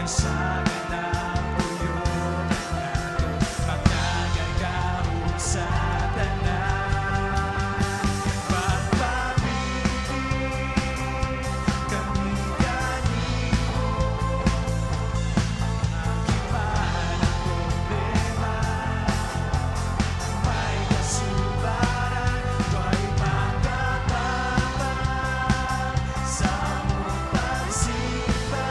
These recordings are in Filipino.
Kasagan ng tuyot natin, magkagagawin sa tanan. Magpapibig kami kanino, aking man ang problema. May kasubaran, ko'y magkapapag sa mong pagsipa.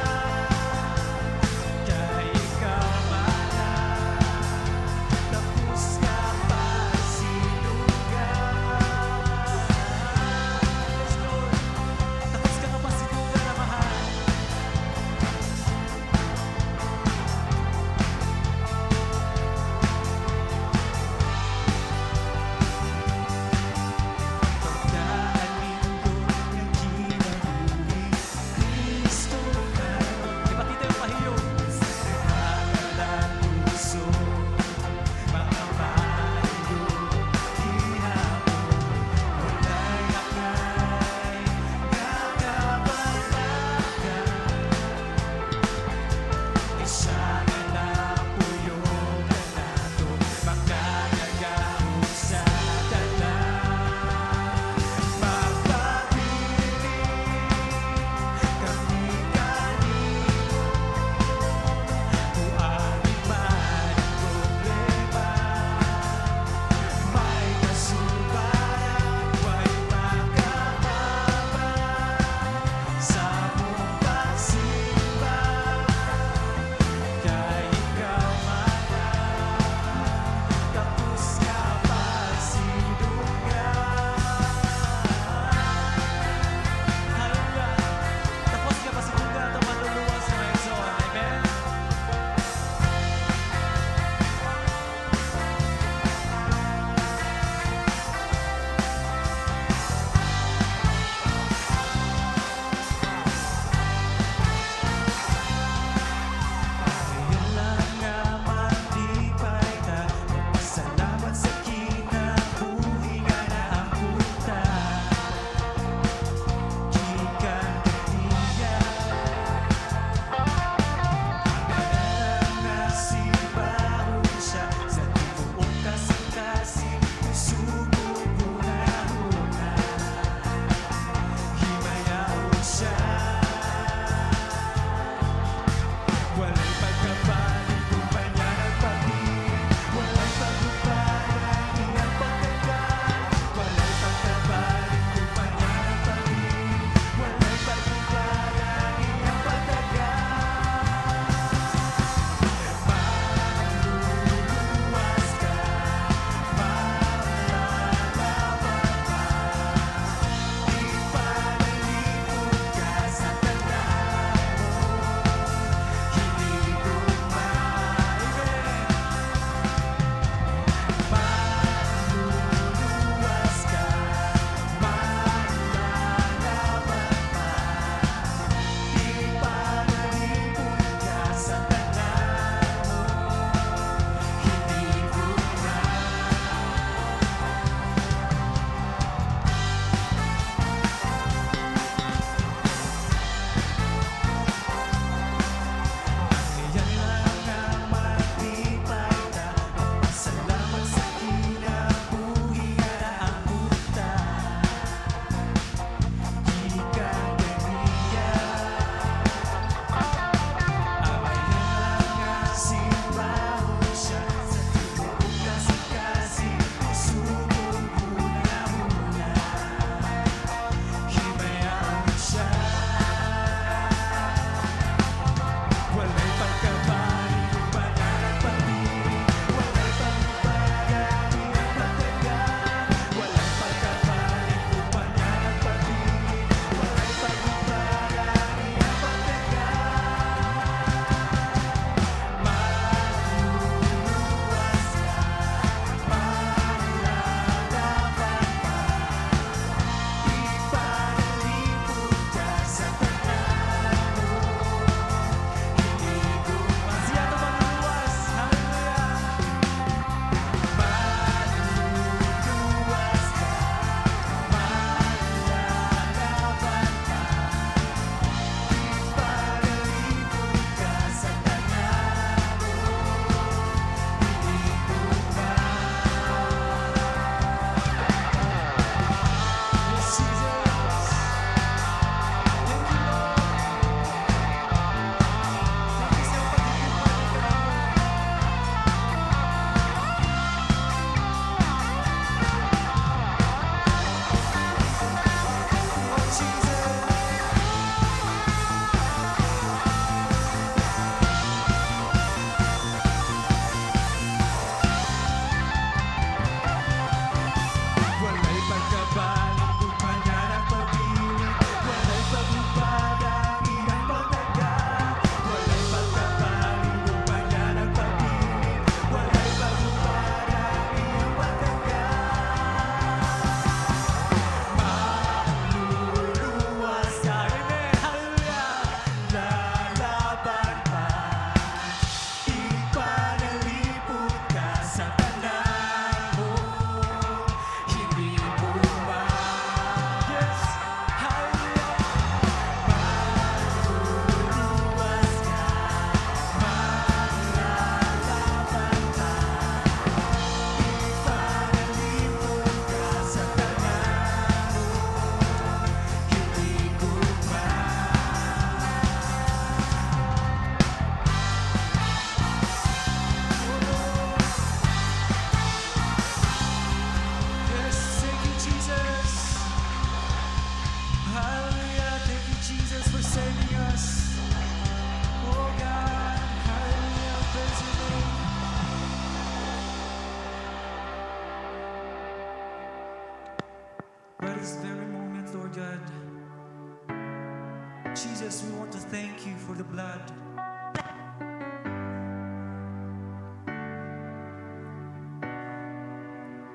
blood.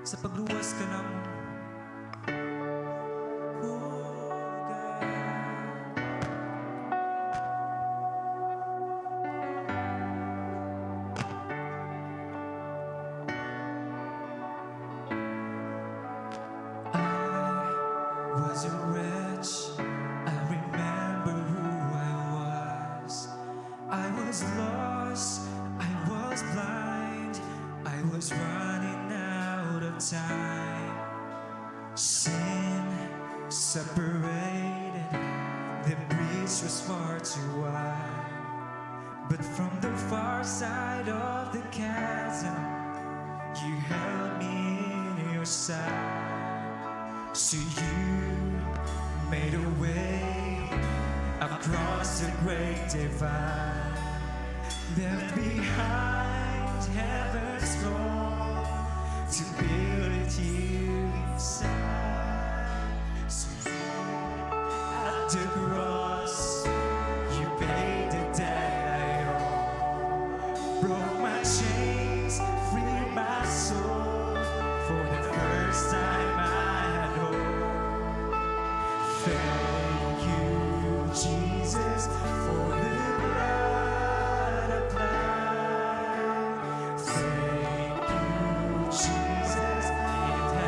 Sa pagluwas ka ng hugot. I was a wretch. I remember who I was. I was lost. I was blind. I was running out of time. Sin separated. The breach was far too wide. But from the far side of the chasm, you held me in your side. So you made a way across the great divide, left behind heaven's throne to build it here inside. So at the cross, you paid the debt I owe, broke my chains, freed my soul. For the first time I had hope. Thank you, Jesus, for the blood applied. Thank you, Jesus, it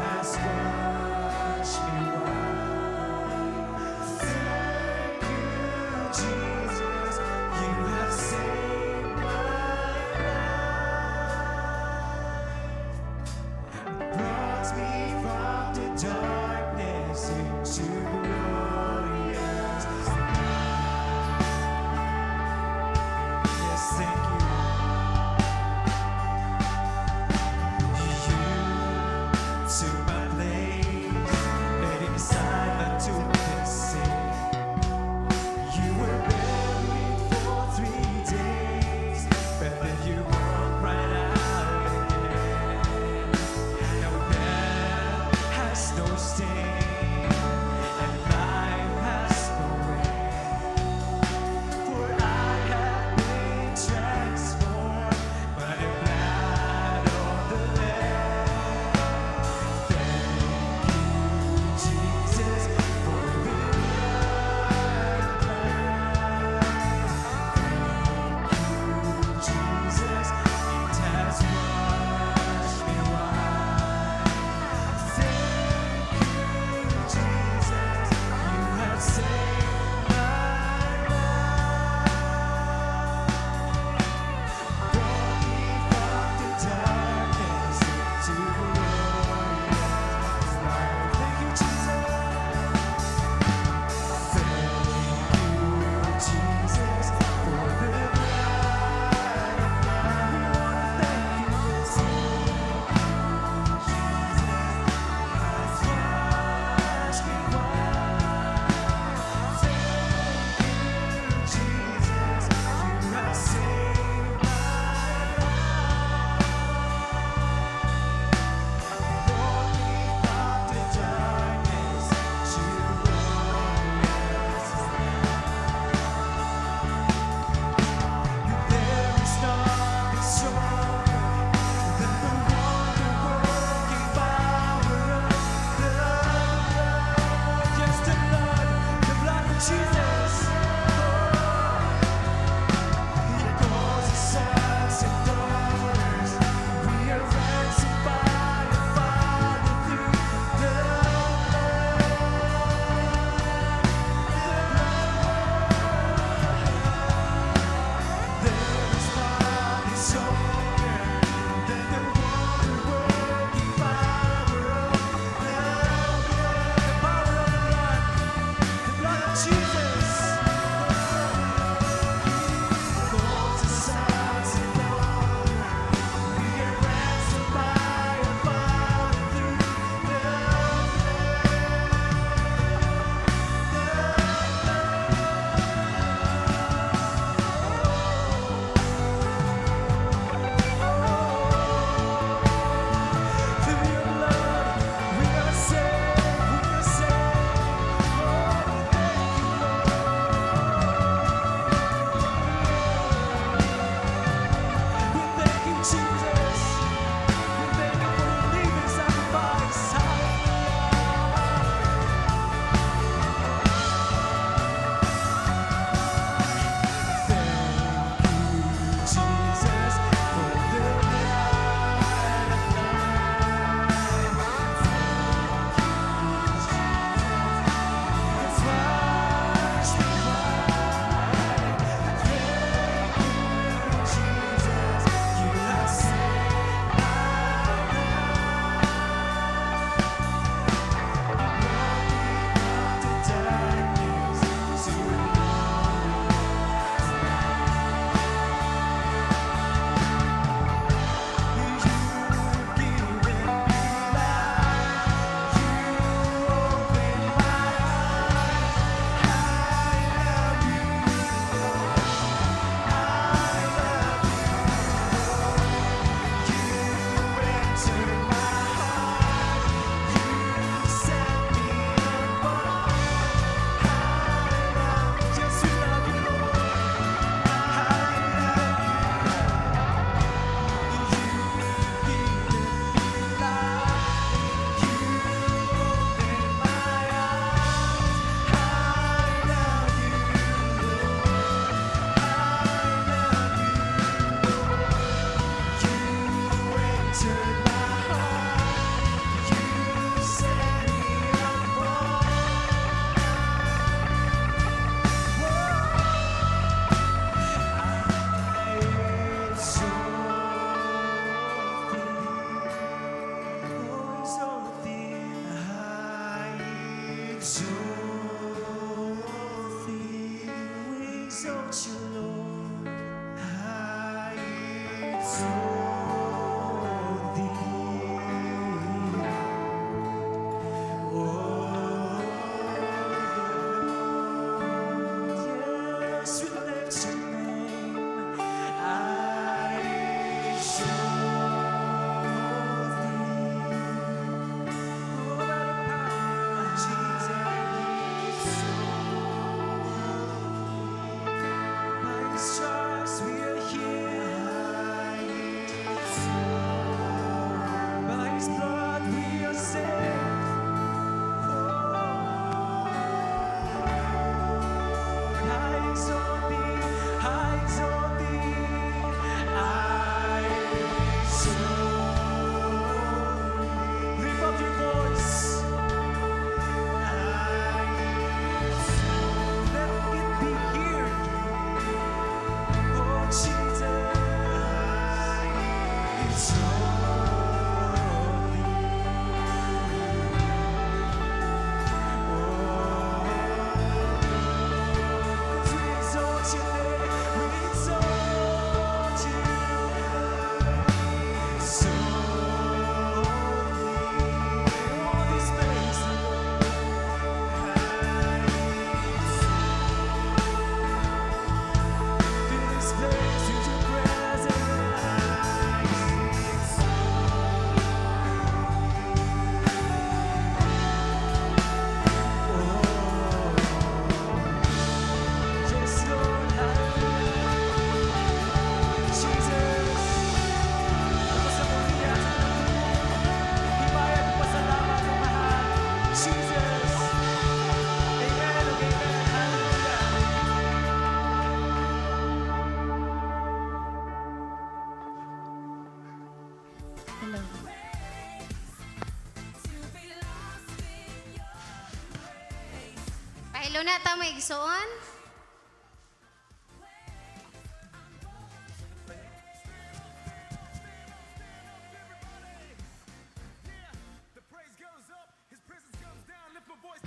Pahilo na ta maigsoon.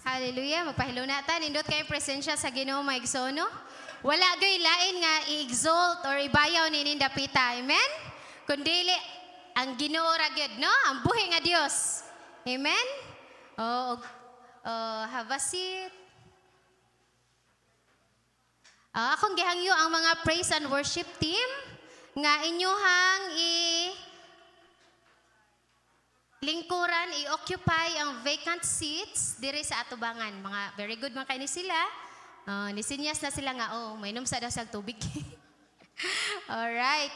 Hallelujah, magpahilo na ta. Nindot kayo presensya sa Ginoo maigsoon, no? Wala gay lain nga i-exalt or ibayaw ni nindapita. Amen? Kundili ang Ginoo ra gyud, no? Ang buhi nga Dios. Amen? Have a seat. Akong gihangyo ang mga praise and worship team nga inyuhang lingkuran, i-occupy ang vacant seats diri sa atubangan. Mga very good man kay ni sila. Nisinyas na sila nga, mainom sa daw sa tubig. Alright.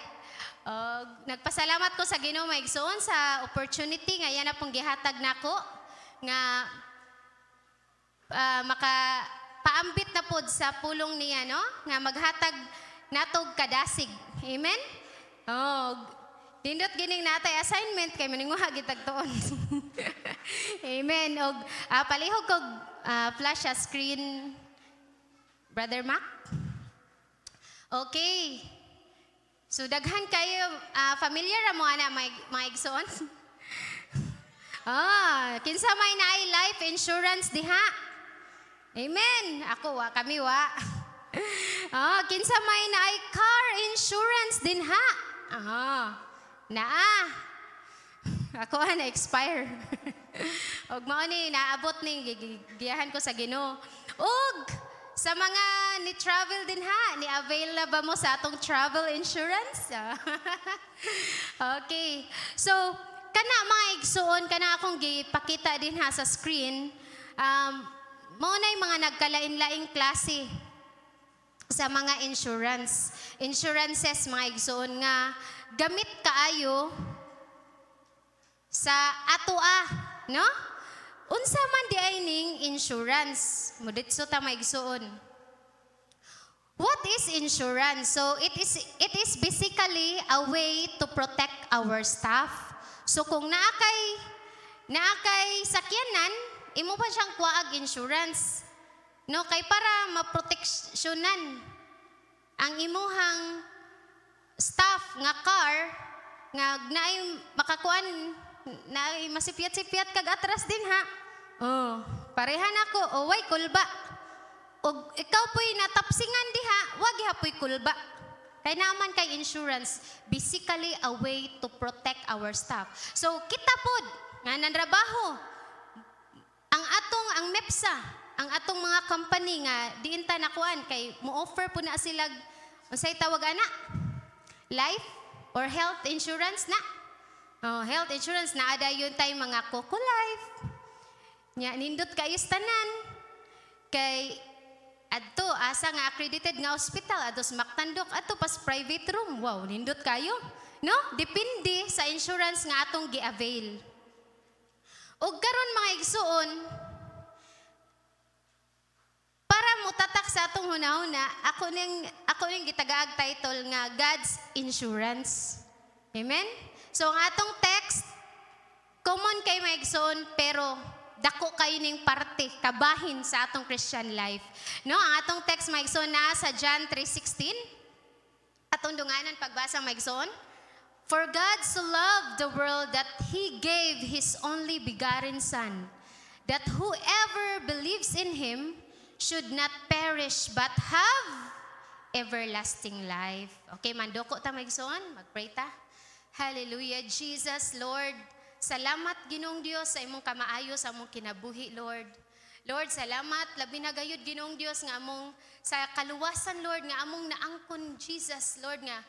Nagpasalamat ko sa Ginoo maigsoon sa opportunity nga yan na pong gihatag nako nga makapaambit na pod sa pulong niya, no? Nga maghatag natog kadasig. Amen? Dindot gining natay assignment kay maninguha gitagtuon. Amen. Og palihog kog flash screen, Brother Mac. Okay. So daghan kayo familiar ra mo ana mga igsoon? Kinsa may naay life insurance diha? Amen. Ako kami wa. Kinsa may naay car insurance din ha? Ako na-expire. Og mao ni naabot ni gigiyahan ko sa Ginoo. Og sa mga ni travel din ha, ni avail na ba mo sa atong travel insurance? Okay. So, kana mga igsuon, kana akong gipakita din ha sa screen. Mao na mga nagkalain-laing klase sa mga insurances mga igsuon nga gamit kaayo sa atoa, no? Unsa man di ay ning insurance? Muditso ta maigsuon. What is insurance? So it is basically a way to protect our staff. So kung naakay sakyanan, imo pa siyang kuwaag insurance. No, kay para maproteksyonan ang imuhang staff nga car nga naay makakuan naay masipyat-sipyat kag atras din ha. Pareha nako way kulba. Og ikaw po'y natapsingan diha, wag hapoy kulba. Kay naman kay insurance, basically a way to protect our staff. So kita pod nga nanrabaho ang MEPSA, ang atong mga company nga diinta nakuan kay mo-offer po na sila unsay tawag ana? Life or health insurance na. Health insurance na ada yun tay mga Coco Life. Nya nindot kayo tanan. Kay adto asa nga accredited nga hospital ados maktandok adto pas private room. Wow, nindot kayo. No? Depende sa insurance nga atong gi-avail. Og karon mga igsuon, para mo tatak sa atong hunahuna, ako ning gitagaag title nga God's Insurance. Amen? So ang atong text, common kay maigsoon, pero dako kayo ning parte, kabahin sa atong Christian life. No? Ang atong text maigsoon na sa John 3:16. Atong dunganan pagbasa maigsoon. For God so loved the world that He gave His only begotten Son, that whoever believes in Him should not perish but have everlasting life. Okay, mandoko ta maigsoon, magpray ta. Hallelujah, Jesus, Lord. Salamat Ginoong Dios sa imong kamaayo sa among kinabuhi, Lord. Lord, salamat labi na gayud Ginoong Dios nga among sa kaluwasan, Lord, nga among naangkon, Jesus, Lord, nga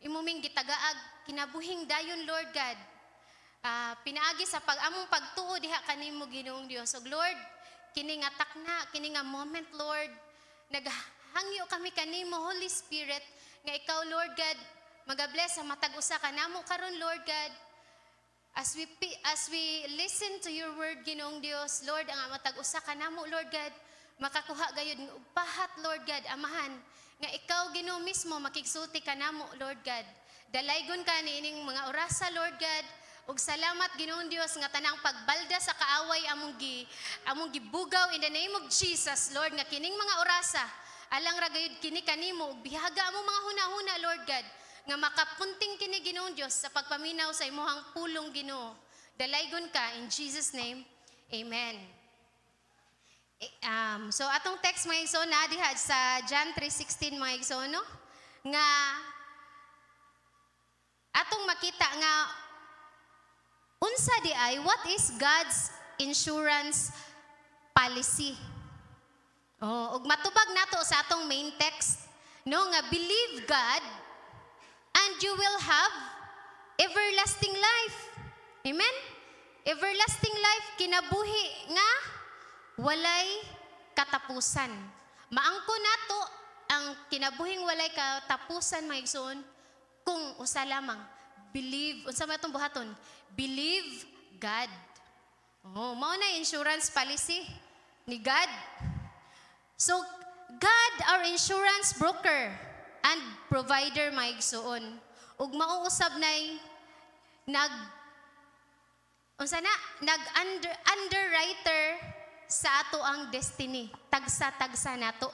imuming gitagaag kinabuhing dayon, Lord God. Pinaagi sa among pagtuo diha kanimo Ginoong Dios. So Lord, kini nga takna, kini nga moment, Lord, naghangyo kami kanimo, Holy Spirit, nga ikaw, Lord God, magabless sa matag usa kanamo karon, Lord God. As we listen to your word, Ginoong Dios, Lord, ang matag usa kanamo, Lord God, makakuha gayud ng upahat, Lord God, amahan, nga ikaw Ginoo mismo makigsulti kanamo, Lord God. Dalaygon ka niining mga orasa, Lord God, Ug salamat Ginoong Dios nga tanang pagbalda sa kaaway among gibugaw in the name of Jesus, Lord, nga kining mga orasa alang ra gayud kini kanimo ug bihaga among mga hunahuna, Lord God, nga makapunting kini Ginoong Dios sa pagpaminaw sa imong pulong, Ginoo. Dalaygon ka in Jesus name. Amen. So atong text mga igsoon na diha sa John 3:16 mga igsoon, no? Nga atong makita nga unsa di ay what is God's insurance policy. Oh, ug matubag nato sa atong main text, no, nga believe God and you will have everlasting life. Amen? Everlasting life, kinabuhi nga walay katapusan. Maangko nato ang kinabuhing walay katapusan mga igsoon kung usa lamang believe, unsa man itong buhaton? Believe God. Oh, mao na insurance policy ni God. So, God our insurance broker and provider mga igsoon. Ug mauusab nay underwriter sa ato ang destiny. Tagsa-tagsa nato.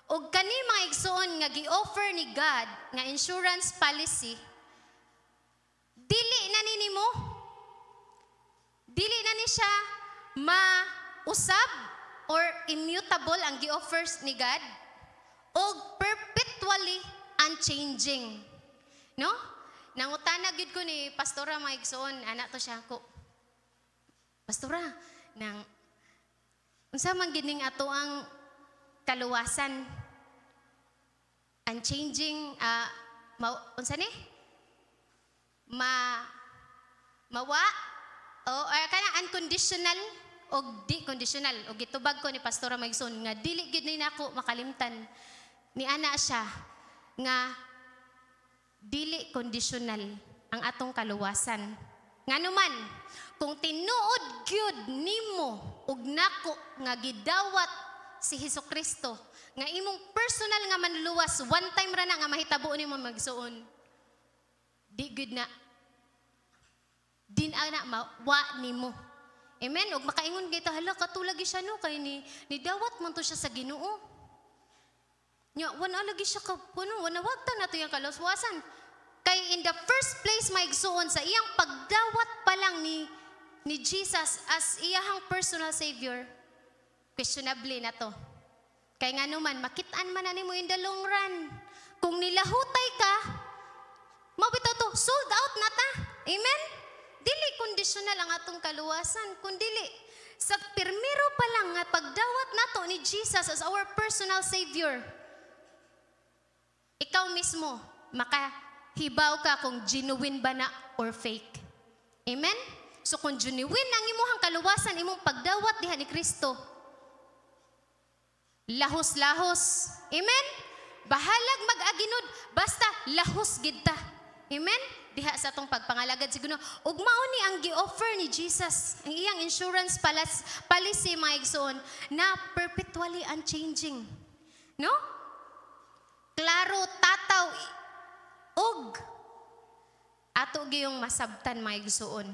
Ug kani mga igsoon nga gi-offer ni God nga insurance policy, dili na nimo. Dili na ni siya mausab or immutable ang gi-offers ni God ug perpetually unchanging. No? Nangutana gid ko ni Pastora mga igsoon, anak to siya ko. Pastora, nang unsa man gid ning ato ang kaluwasan? Unchanging, unsa ni? Mawa o kana unconditional o di conditional o gitubag ko ni Pastora Maigson nga dili gid ni nako makalimtan ni ana siya nga dili conditional ang atong kaluwasan. Nganuman kung tinuod gyud nimo ug nako nga gidawat si Hesukristo nga imong personal nga manluwas one time ra na nga mahitabo nimo magsuon, di gud na din ana mawa nimo. Amen. Ug makaingon kita hala katulagi siya no kay ni dawat man to siya sa Ginoo. Nya wala lagi siya ka puno wala wagta nato yang kaluswasan. Kay in the first place maigsuon sa iyang pagdawat pa lang ni Jesus as iyahang personal savior. Questionable na to. Kay nga naman makit-an man na nimo in the long run. Kung nilahutay ka, mabitaw to sold out na ta. Amen. Dili conditional ang atong kaluwasan, kundili sa pirmiro pa lang nga pagdawat nato ni Jesus as our personal savior. Ikaw mismo makahibaw ka kung genuine ba na or fake. Amen? So kung genuine ang imuhang kaluwasan, imong pagdawat diha ni Kristo, lahos-lahos. Amen? Bahalag mag-aginod, basta lahos gid ta. Amen? Diha sa atong pagpangalagad siguro. Ug mao ni ang gi-offer ni Jesus, ang iyang insurance policy mga igsoon na perpetually unchanging. No? Klaro, tataw, ug ato giyong masabtan mga igsoon.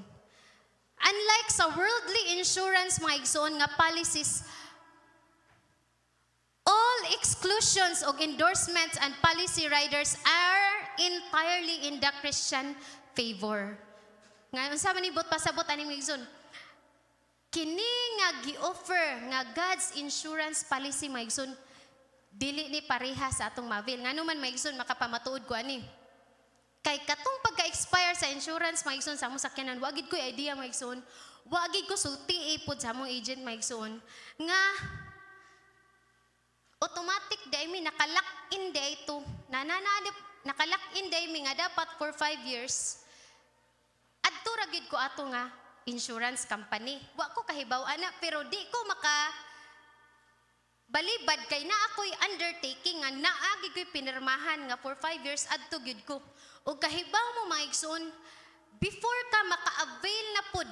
Unlike sa worldly insurance mga igsoon nga policies, all exclusions o endorsements and policy riders are entirely in the Christian favor. Ngayon sa manibot pasabot aning igsoon, kini nga gi-offer nga God's insurance policy mga igsoon, dili ni pareha sa atong mabil. Nganuman mga igsoon makapamatuod ko ani. Kay katong pagka-expire sa insurance mga igsoon sa among sakyanan, wa gid ko idea mga igsoon, wa gid ko sulti ipod sa among agent mga igsoon nga automatic day mi nakalock in day to nakalock in day mi nga dapat for 5 years adto ra gid ko ato nga insurance company. Wa ko kahibaw ana pero di ko maka balibad kay na ako'y undertaking nga naagi ko'y pinirmahan nga for 5 years adto gid ko. Ug kahibaw mo mga igsoon, before ka maka-avail na pud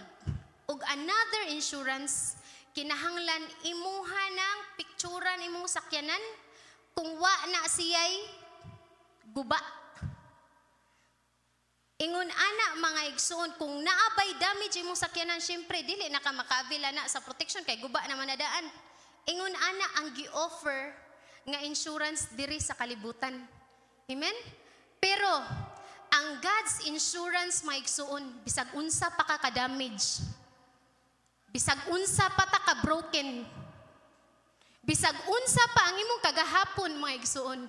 og another insurance, kinahanglan imuha ng picturean imong sakyanan kung wa na siya'y guba. Ingon ana mga igsoon, kung naabay damage imong sakyanan, syempre dili na ka maka-avail ana sa protection kay guba naman na daan. Ingon ana ang gi-offer nga insurance diri sa kalibutan. Amen? Pero ang God's insurance maigsuon, bisag unsa pa ka damage, bisag unsa pa ta ka broken, bisag unsa pa ang imong kagahapon mga igsuon,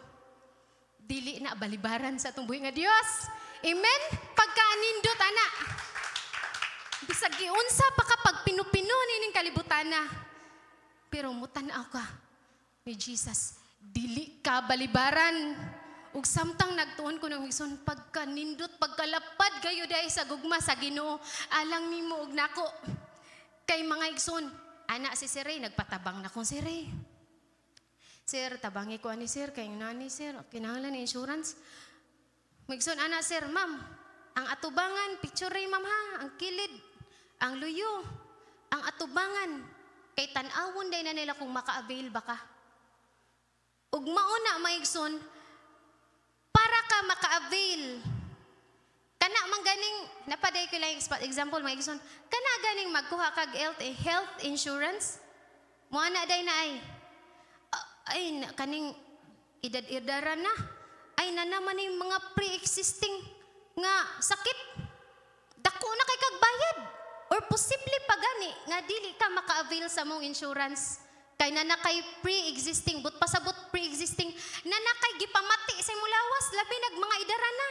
dili na balibaran sa atong buhi nga Dios. Amen? Pagkaanindot ana. Bisag giunsa pa ka pag pinupino nining kalibutan na. Pero mutan-aw ka ni Jesus, dili ka balibaran. Ug samtang nagtuon ko ng igsoon, pagkanindot, pagkalapad kayo dahil sa gugma sa Ginoo, alang nimo og nako. Kay mga igsoon, ana si Sir Ray, nagpatabang na kong Sir Ray. Sir, tabangi ko ani Sir, kay nani Sir, kinahanglan ni insurance. Magson ana Sir, ma'am, ang atubangan, picture Ray ma'am ha, ang kilid, ang luyo, ang atubangan, kay tan-awon day na nila kung maka-avail ba ka. Ug mauna maigson, para ka maka-avail, kana man ganing, napaday ko lang example maigson, kana ganing magkuha kag health insurance, mo ana day na kaning edad-edaran na, ay na naman yung mga pre-existing nga sakit. Dako na kay kag bayad. Or posible pa gani nga dili ka maka-avail sa mong insurance. Kay na kay pre-existing, but pasabot pre-existing, na kay gipamati sa imong lawas, labi nag mga edaran na.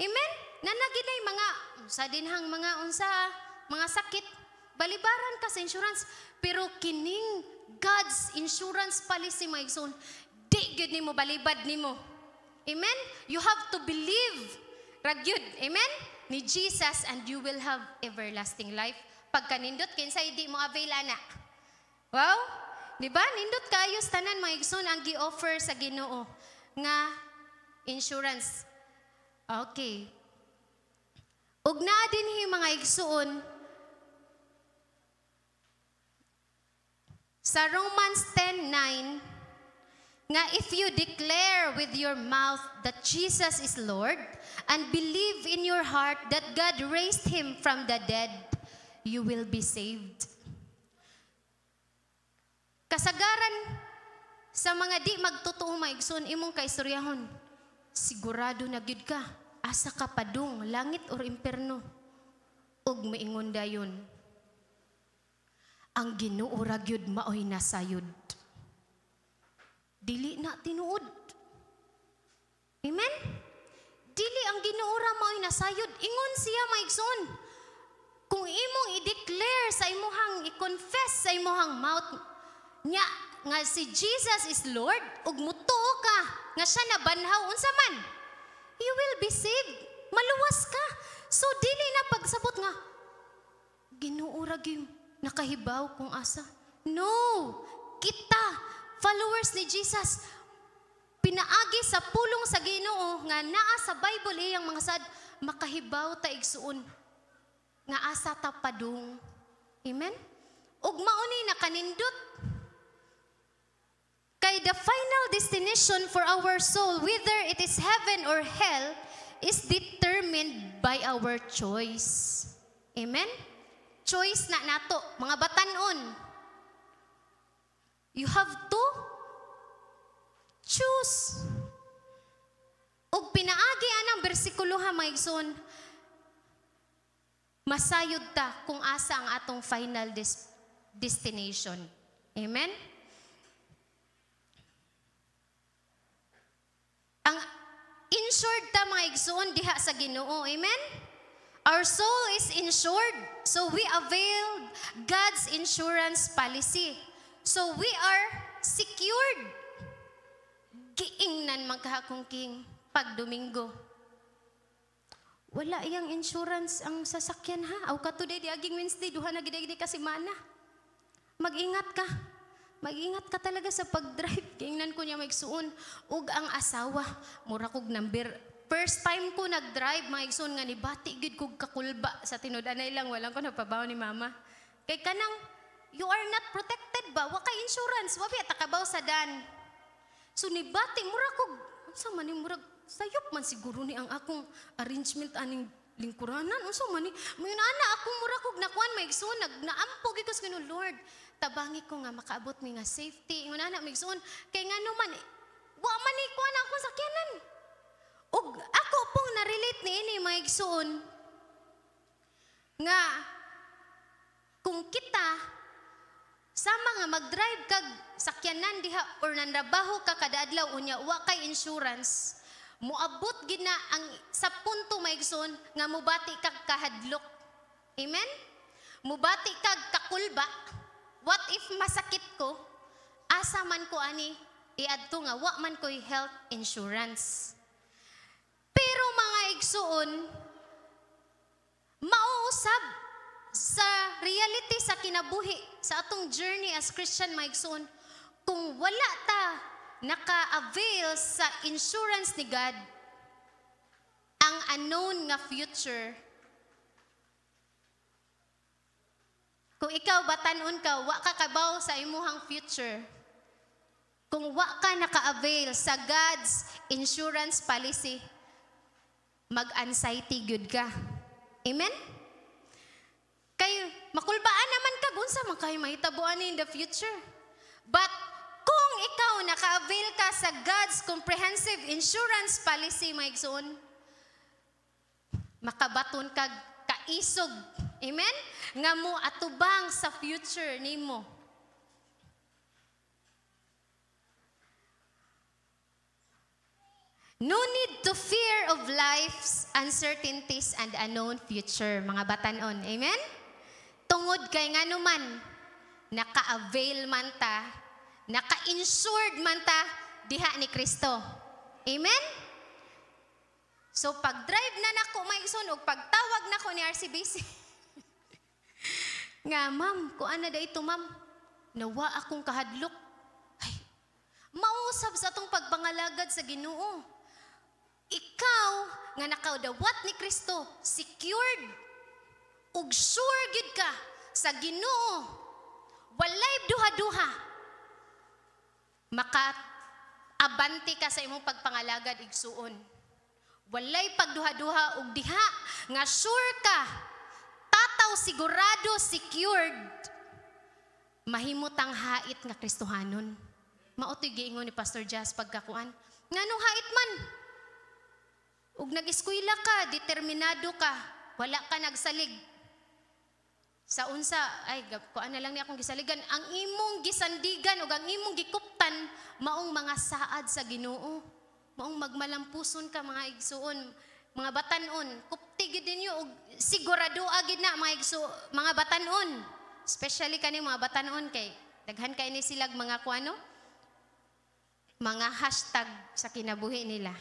Amen? Na ginay mga sa dinhang mga sakit. Balibaran ka sa insurance. Pero kining God's insurance policy mga igsoon, di gyud nimo balibad nimo. Amen? You have to believe, ragyud, amen? Ni Jesus, and you will have everlasting life. Pagkanindot, kinsay di mo avail ana. Wow? Diba? Nindot kayo tanan mga igsoon ang gi-offer sa Ginoo nga insurance. Okay. Ug naa dinhi mga igsoon sa Romans 10:9 nga if you declare with your mouth that Jesus is Lord and believe in your heart that God raised him from the dead, you will be saved. Kasagaran sa mga di magtotoo maigsoon imong kaistoryahon, sigurado na gyud ka asa ka padung langit or imperno. Ug maingon dayon, ang Ginoo ra gyud maoy nasayod. Dili na tinuod. Amen? Dili ang Ginoo ra mao'y nasayod. Ingon siya maigsoon. Kung imong i-declare sa imuhang i-confess sa imuhang mouth nya nga si Jesus is Lord ug mutuo ka nga siya nabanhaw unsa man, you will be saved. Maluwas ka. So dili na pagsabot nga Ginoo ra gyud nakahibaw kung asa. No, kita followers ni Jesus, pinaagi sa pulong sa Ginoo nga naa sa Bible iyang mga sad, makahibaw ta igsuon nga asa ta padung. Amen? Ug mauni na kanindot. Kay the final destination for our soul, whether it is heaven or hell, is determined by our choice. Amen? Choice na nato, mga batanon. You have to choose. Ug pinaagi anang bersikulo ha mga igsoon, masayod ta kung asa ang atong final destination. Amen? Ang insured ta mga igsoon diha sa Ginoo. Amen? Our soul is insured, so we avail God's insurance policy. So we are secured. Giingnan magkahakong king pag Domingo. Wala iyang insurance ang sasakyan ha. Aw ka today di aging Wednesday duha na gid kasi mana. Mag-ingat ka. Mag-ingat ka talaga sa pag-drive. Giingnan ko niya maigsuon ug ang asawa mura kog number. First time ko nag-drive maigsuon nga ni bati gid kog kakulba sa tinud-anay lang walang ko napabaw ni mama. Kay kanang you are not protected ba? Wa kay insurance, wa biya takabaw sa dan. So ni bati mura kog, unsa man ni murag sayop man siguro ni ang akong arrangement aning lingkuranan unsa man ni mayon ana akong mura kog nakuan maigsoon naampog gyud ko sa Ginoo Lord tabangi ko nga makaabot mi nga safety ingon ana maigsoon kay ngano man wa man ni kuan akong sakyanan ug ako pong na-relate ni ini maigsoon nga kung kita sama nga mag-drive kag sakyanan diha or nanrabaho ka kada adlaw unya wa kay insurance muabot gid na ang sa punto maigsoon nga mubati kag kahadlok. Amen? Mubati kag kakulba. What if masakit ko? Asa man ko ani iadto nga wa man ko'y health insurance. Pero mga igsoon mauusab sa reality sa kinabuhi sa atong journey as Christian maigsoon kung wala ta naka-avail sa insurance ni God ang unknown nga future. Kung ikaw batanon ka, wa ka kabaw sa imuhang future. Kung wa ka naka-avail sa God's insurance policy, mag-anxiety good ka. Amen? Kay makulbaan naman ka, unsa man kayo mahitabuan in the future. But kung ikaw naka-avail ka sa God's comprehensive insurance policy, maigsoon, makabaton ka kaisog. Amen? Nga mo atubang sa future nimo. No need to fear of life's uncertainties and unknown future, mga batanon. Amen? Tungod kay ngano man, naka-avail man ta, naka-insured man ta diha ni Kristo. Amen? So pag-drive na nako maigsoon og pagtawag nako ni RCBC. Nga ma'am, kuan na da ito ma'am. Nawa akong kahadlok. Ay, mausab sa atong pagbangalagad sa Ginoo. Ikaw nga nakaudawat ni Kristo, secured ug sure gid ka sa Ginoo. Walay duha-duha. Maka-abanti ka sa imong pagpangalagad igsuon. Walay pagduha-duha ug diha nga sure ka, tataw sigurado secured. Mahimutang hait nga Kristohanon. Maotoy giingon ni Pastor Jazz pagkakuan. Nganong hait man? Ug nag-eskwela ka, determinado ka, wala ka nagsalig. Sa unsa, ay, kuan na lang ni akong gisaligan, ang imong gisandigan ug ang imong gikuptan, maong mga saad sa Ginoo. Maong magmalampuson ka mga igsuon, mga batanon. Kupti gid ninyo ug sigurado agid na mga batanon. Especially kani mga batanon kay daghan kay ni silag mga kuano, mga hashtag sa kinabuhi nila.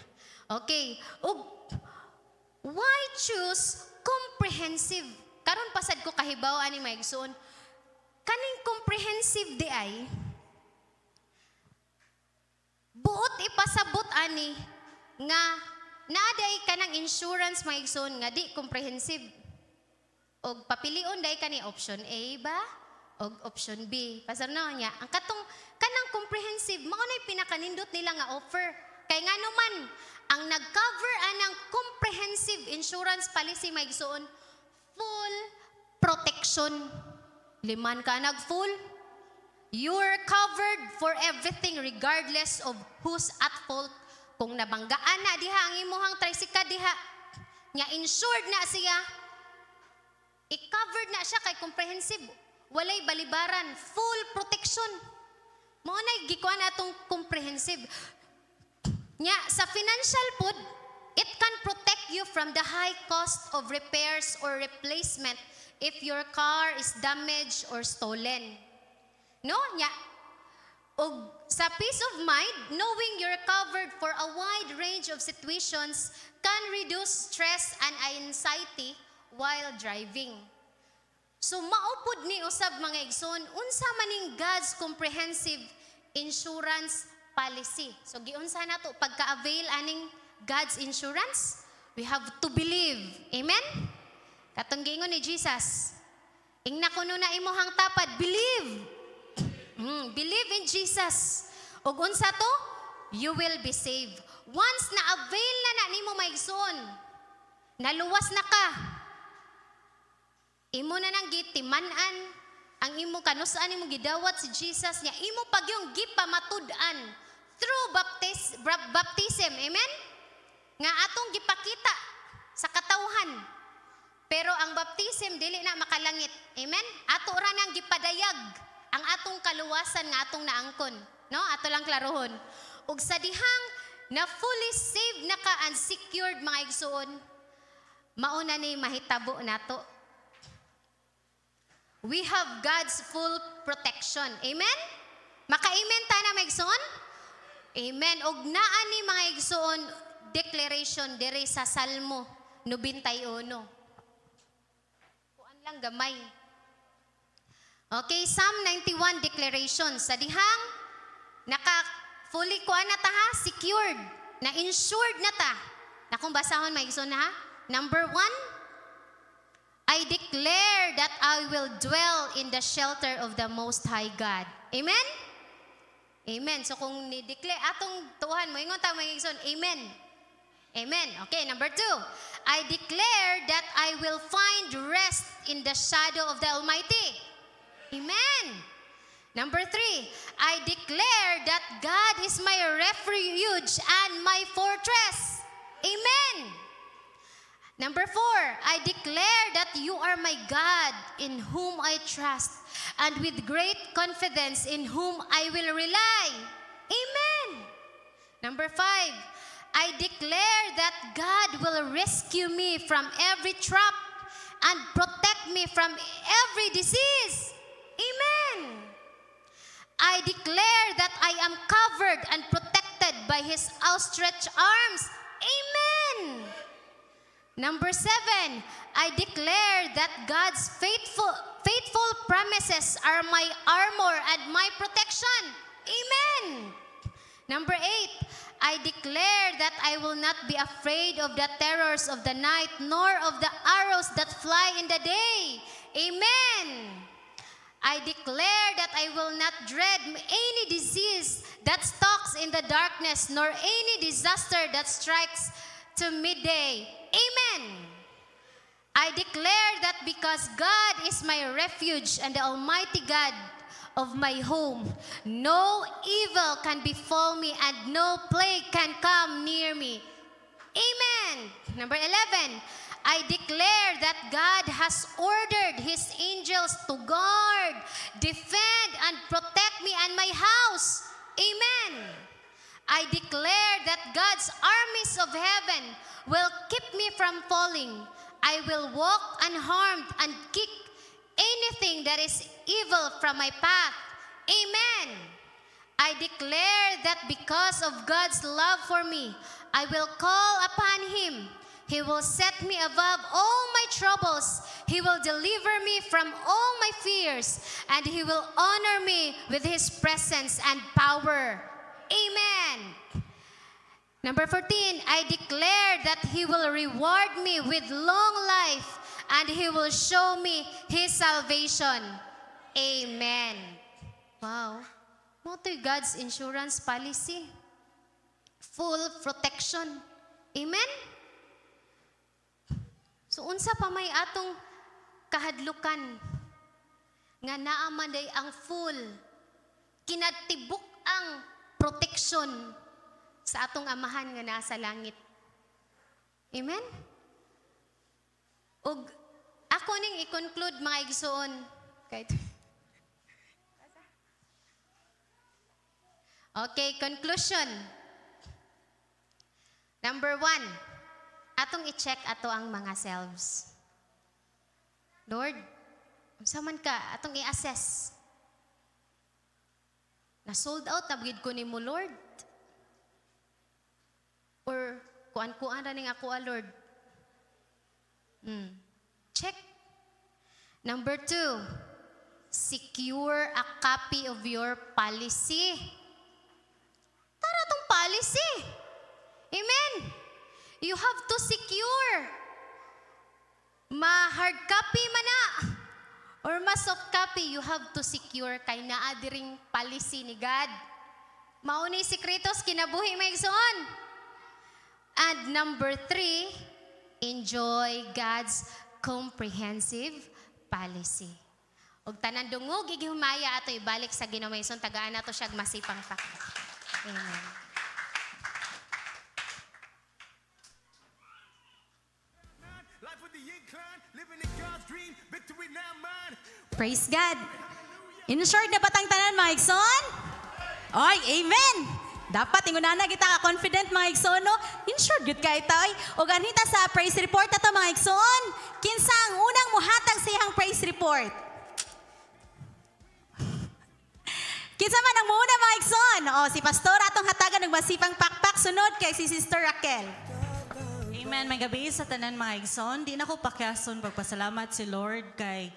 Okay, ug why choose comprehensive? Karon pasad ko kahibaw ani maigsoon. Kaning comprehensive di ay buot ipasabot ani nga naaday kanang insurance maigsoon nga di comprehensive. Og papilion day kani option A ba og option B. Pasar na niya ang katong kanang comprehensive mao nay pinakanindot nila nga offer. Kay ngano man ang nag-cover anang comprehensive insurance policy maigsoon full protection. Liman ka nag-full. You're covered for everything regardless of who's at fault. Kung nabanggaan na diha ang imuhang tricycle diha, nya insured na siya, i-covered na siya kay comprehensive. Walay balibaran, full protection. Mao nay gikuan atong comprehensive. Nya sa financial pod, it can protect you from the high cost of repairs or replacement if your car is damaged or stolen. No, nya. Og sa peace of mind, knowing you're covered for a wide range of situations can reduce stress and anxiety while driving. So maupod ni usab mga igsoon, unsa maning God's comprehensive insurance policy. So giunsa nato pagka-avail aning God's insurance? We have to believe. Amen? Katong giingon ni Jesus, ingna kuno na imuhang tapad, believe. Believe in Jesus. Ug unsa to? You will be saved. Once na avail na nimo maigsoon naluwas na ka. Imo na nang gitiman-an ang imo kanus-an imo gidawat si Jesus niya. Imo pag yung gipamatud-an through baptism. Amen? Nga atong gipakita sa katawhan. Pero ang baptism dili na makalangit. Amen? Ato ra nang gipadayag ang atong kaluwasan nga atong naangkon. No? Ato lang klarohon. Ug sa dihang na fully saved na ka and secured mga igsoon, mauna ni mahitabo nato. We have God's full protection. Amen? Maka-amen ta na mga igsoon? Amen. Og naa ni mga igsoon declaration diri sa Salmo 91. Kuan lang gamay. Okay, Psalm 91 declaration. Sa dihang fully kuan na ta ha, secured, na insured na ta. Na kung basahon mga igsoon na ha. Number 1, I declare that I will dwell in the shelter of the Most High God. Amen? Amen. So kung ni-declare, atong tuhan mo, ingon ta mga igsoon, amen. Amen. Okay, number 2, I declare that I will find rest in the shadow of the Almighty. Amen. Number 3, I declare that God is my refuge and my fortress. Amen. Number 4, I declare that you are my God in whom I trust, and with great confidence in whom I will rely. Amen. Number 5, I declare that God will rescue me from every trap and protect me from every disease. Amen. I declare that I am covered and protected by His outstretched arms. Amen. Number 7, I declare that God's faithful promises are my armor and my protection. Amen. Number 8, I declare that I will not be afraid of the terrors of the night, nor of the arrows that fly in the day. Amen. I declare that I will not dread any disease that stalks in the darkness, nor any disaster that strikes to midday. Amen. I declare that because God is my refuge and the Almighty God of my home, no evil can befall me and no plague can come near me. Amen. Number 11, I declare that God has ordered His angels to guard, defend, and protect me and my house. Amen. I declare that God's armies of heaven will keep me from falling. I will walk unharmed and kick anything that is evil from my path. Amen. I declare that because of God's love for me, I will call upon Him. He will set me above all my troubles. He will deliver me from all my fears, and He will honor me with His presence and power. Amen. Number 14, I declare that He will reward me with long life, and He will show me His salvation. Amen. Wow. Mo to'y God's insurance policy. Full protection. Amen? So unsa pa may atong kahadlukan nga naa man day ang full kinatibuk ang protection sa atong amahan nga nasa langit. Amen? Ug ako ning i-conclude mga igsoon. Okay, conclusion. Number 1, atong i-check ato ang mga selves. Lord, unsa man ka, atong i-assess. Na sold out na bugid ko nimo, Lord. Or kuan-kuan ra ning ako, Lord. Check. Number 2, secure a copy of your policy. Tara tong policy. Amen. You have to secure. Ma-hard copy man na or ma-soft copy, you have to secure kay naa diring policy ni God. Mao ni sikretos kinabuhi may igsoon. And number 3, enjoy God's comprehensive policy. Og tanan dungog gigihumaya ato ibalik sa Ginoo ison tagaan nato siya masipang pa. Amen. Life with the incline, living in God's dream, victory now mine. Praise God. In short na batang tanan mga igsoon? Oy, amen. Dapat ingunana kita ka confident mga igsoon no? In short gud kay tay. Og anita sa praise report ato mga igsoon. Kinsa ang unang muhatag sa iyang praise report? Kinsa man ang muna mga igsoon? O si pastor atong hatagan ng masipang pakpak sunod kay si Sister Raquel. Amen. May gabi sa tanan mga igsoon. Di na ko pakyason pagpasalamat si Lord kay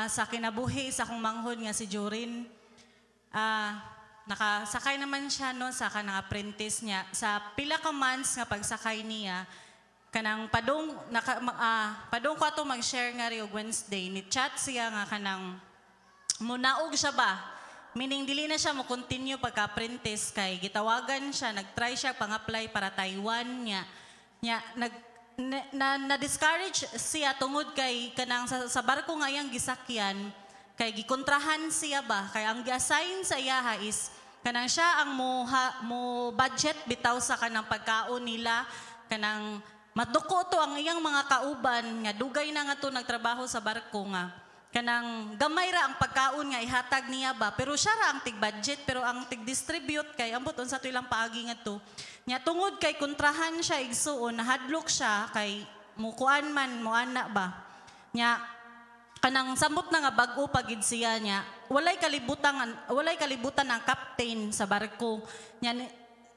sa kinabuhi sa akong manghod nga si Jorin. Nakasakay naman siya no sa kanang apprentice niya. Sa pila ka months nga pagsakay niya, kanang padong ko ato mag-share nga ri og Wednesday. Ni chat siya nga kanang munaog siya ba? Meaning dili na siya mo continue pagka-apprentice kay gitawagan siya, nag-try siya pang-apply para Taiwan niya. Na-discourage siya tungod kay kanang sa barko nga iyang gisakyan kay gikontrahan siya ba kay ang gi-assign sa iya is kanang siya ang mo budget bitaw sa kanang pagkaon nila kanang maduko to ang iyang mga kauban nga dugay na nga to nagtrabaho sa barko nga kanang gamay ra ang pagkaon nga ihatag niya ba pero siya ra ang tig budget pero ang tig distribute kay ambot unsa to ilang paagi nga to nya tungod kay kontrahan siya igsuon nahadlok siya kay mukuan man muana ba nya kanang samot na nga bag-o pagid siya nya walay kalibutan ang captain sa barko nya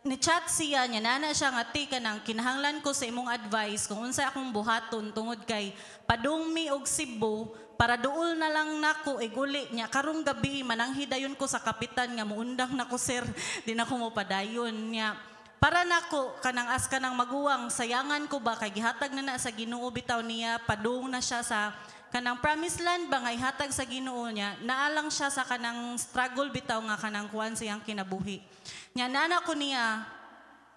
ni chat siya nya nana siya nga ti kanang kinahanglan ko sa imong advice kung unsa akong buhaton tungod kay padungmi og Cebu para duol na lang nako iguli nya karong gabi mananghidayon ko sa kapitan nga muundang nako sir di na ko mo padayon nya para nako kanang as kanang maguwang sayangan ko ba kay gihatag na sa Ginoo bitaw niya padung na siya sa kanang promised land ba nga ihatag sa Ginoo niya naalang siya sa kanang struggle bitaw nga kanang kuan siyang kinabuhi nya nana ko niya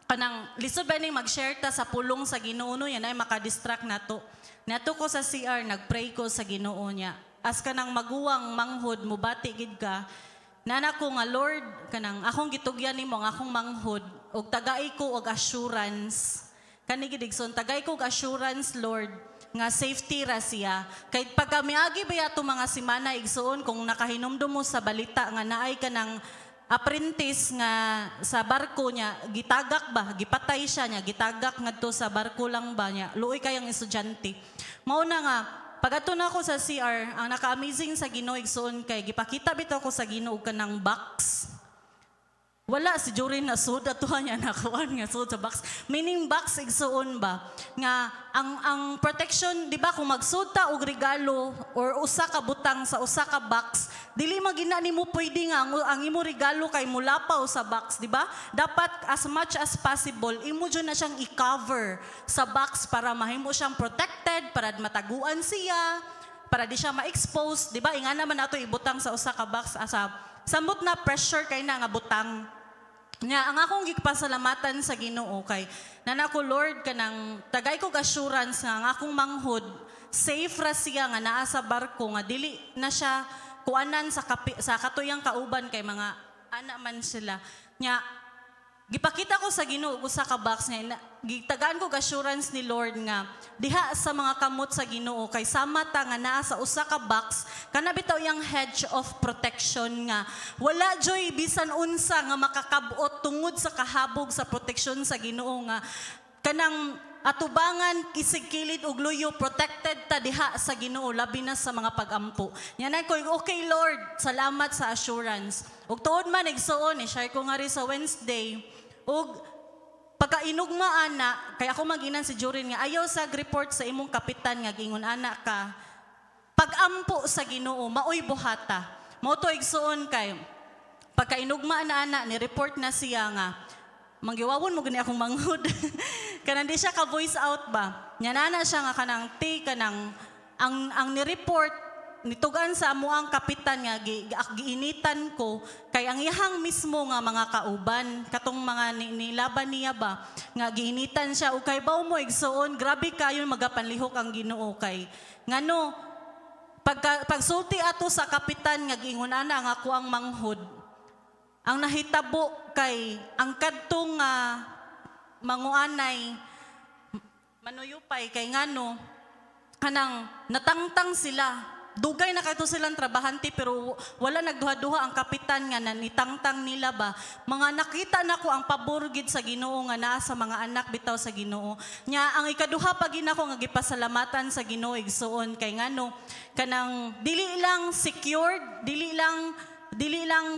kanang lisod ba ning mag-share ta sa pulong sa Ginoo no yan ay makadistract nato nato ko sa CR nagpray ko sa Ginoo niya as kanang maguwang manghod mubati gid ka nana ko nga Lord kanang akong gitugyan nimo nga akong manghod og tagay ko og assurance kani gid igsoon tagay ko og assurance Lord nga safety ra siya kay pagka miagi ba ato mga semana igsoon kung nakahinumdum mo sa balita nga naay kanang apprentice nga sa barko niya gitagak ba gipatay siya niya gitagak ngadto sa barko lang ba niya luoy kayang estudyante mao na nga pag-ato na ako sa CR ang naka-amazing sa Ginoo igsoon kay gipakita bitaw ko sa Ginoo kanang box wala si Jorin na sud ato niya nakuan nga sud sa box meaning box igsoon ba nga ang protection di ba kung magsud ta og regalo or usa ka butang sa usa ka box dili magina nimo pwede nga ang imo regalo kay mulapaw sa box di ba dapat as much as possible imo jud na siyang i-cover sa box para mahimo siyang protected para mataguan siya para di siya ma-expose di ba ingana man nato ibutang sa usa ka box asa samot na pressure kay na nga butang nya ang akong gipasalamatan sa Ginoo kay nanako Lord kanang tagay ko assurance nga ang akong manghod safe ra siya nga naa sa barko nga dili na siya kuanan sa katuyang kauban kay mga ana man sila nya gipakita ko sa Ginoo usa ka box nga gitagaan ko assurance ni Lord nga diha sa mga kamot sa Ginoo kay sama ta nga naa sa usa ka box kana bitaw yang hedge of protection nga wala joy bisan unsa nga makakabot tungod sa kahabog sa protection sa Ginoo nga kanang atubangan kisigkilid ug luyo protected ta diha sa Ginoo labi na sa mga pag-ampo yanay ko okay Lord salamat sa assurance ug tuod man igsuon share ko nga ri sa Wednesday ug pagkainugma ana kay ako maginan si Jorin nga ayaw sa report sa imong kapitan nga gingon ana ka pag-ampo sa Ginoo maoy buhata mao to igsuon kay pagkainugma ana ni report na siya nga manggiwawon mo gani akong manghod kanang di siya ka voice out ba nya nana siya nga kanang kanang ang ni report nitugan sa amo ang kapitan nga giinitan ko kay ang iyang mismo nga mga kauban katong mga nilaban niya ba nga giinitan siya ug kay baw mo igsuon grabe kayo magapanlihok ang Ginoo kay ngano pagsulti ato sa kapitan nga giingon ana nga ako ang manghod ang nahitabo kay ang kadtong manguanay manuyupay kay ngano kanang natangtang sila. Dugay na kato silang trabahante pero wala nagduha-duha ang kapitan nga nanitangtang nila ba. Mga nakita nako ang paborgid sa Ginoo nga naa sa mga anak bitaw sa Ginoo. Nya ang ikaduha pa ginako nga gipasalamatan sa Ginoo igsuon kay ngano kanang dili lang secured, dili lang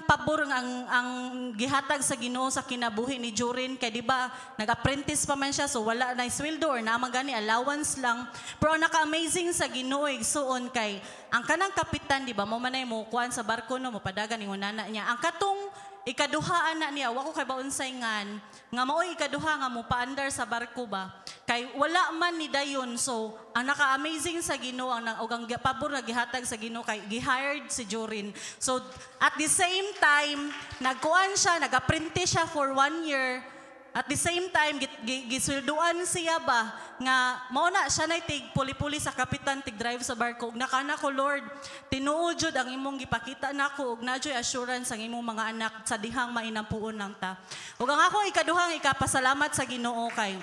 pabor ang gihatag sa Ginoo sa kinabuhi ni Jorin kay di ba nag-apprentice pa man siya so wala na sweldo or na magani allowance lang pero naka-amazing sa Ginoo igsuon kay ang kanang kapitan di ba mo manay mo kuan sa barko no mopadagan ningon nana niya ang katong ikaduha ana niya wa ko kay baunsay ngan nga maoy ikaduha nga mo paandar sa barko ba kay wala man ni dayon so ang naka-amazing sa Ginoo ang og ang pabor nga gihatag sa Ginoo kay gi-hired si Jorin so at the same time nagkuan siya nag-apprentice siya for 1 year at the same time gisweldoan siya ba nga mao na siya nay tig puli-puli sa kapitan tig drive sa barko ug nakana ko Lord tinuod jud ang imong gipakita nako ug najoy assurance ang imong mga anak sa dihang mainampuon lang ta ug ang ako ikaduhang ikapasalamat sa Ginoo kay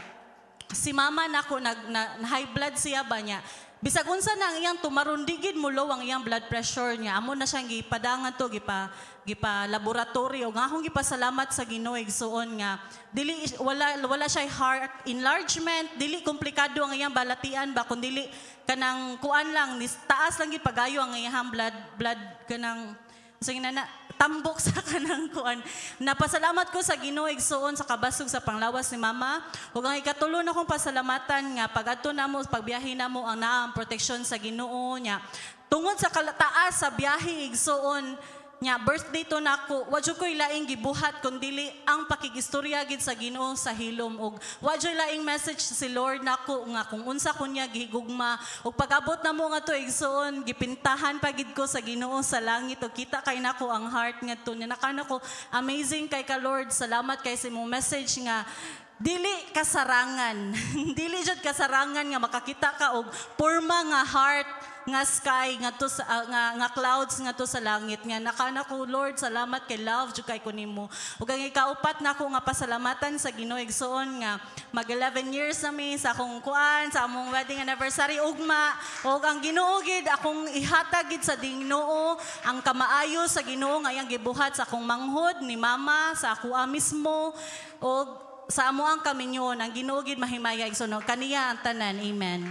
si mama nako na high blood siya ba niya bisag unsa na ang iyang tumarundigid mo low ang iyang blood pressure niya amo na siyang gipadangan to gipa laboratory ug akong gipasalamat sa Ginoo igsuon nga dili wala siya heart enlargement dili komplikado ang iyang balatian ba kun dili kanang kuan lang taas lang gid pagayo ang iyang blood kanang sige na tambok sa kanang kuan. Napasalamat ko sa Ginoo igsuon sa kabasog sa panglawas ni mama. Ug ang ikatulo na kong pasalamatan nga pag-adto namo pagbiyahe namo ang naang proteksyon sa Ginoo nya. Tungod sa kalataas sa biyahe igsuon nya birthday to nako wa jud koy laing gibuhat kundi ang pakigistorya gid sa Ginoo sa hilom ug wa jud laing message si Lord nako nga kung unsa kunya gihigugma ug pag-abot namo nga to igsuon gipintahan pa gid ko sa Ginoo sa langit ug kita kay nako ang heart ngadto nya nakanako amazing kay ka Lord salamat kay sa imong message nga dili kasarangan dili jud kasarangan nga makakita ka og porma nga heart nga sky nga to sa nga clouds nga to sa langit nga nakana ko Lord salamat kay love jud kay ko nimo ug ang ikaupat nako nga pasalamatan sa Ginoo igsuon nga mag 11 years na mi sa akong kuan sa among wedding anniversary ugma ug ang Ginoo gid akong ihatag gid sa Ginoo ang kamaayo sa Ginoo nga iyang gibuhat sa akong manghod ni mama sa ako mismo ug sa amo ang kaminyon ang Ginoo gid mahimaya igsuon kaniya ang tanan amen.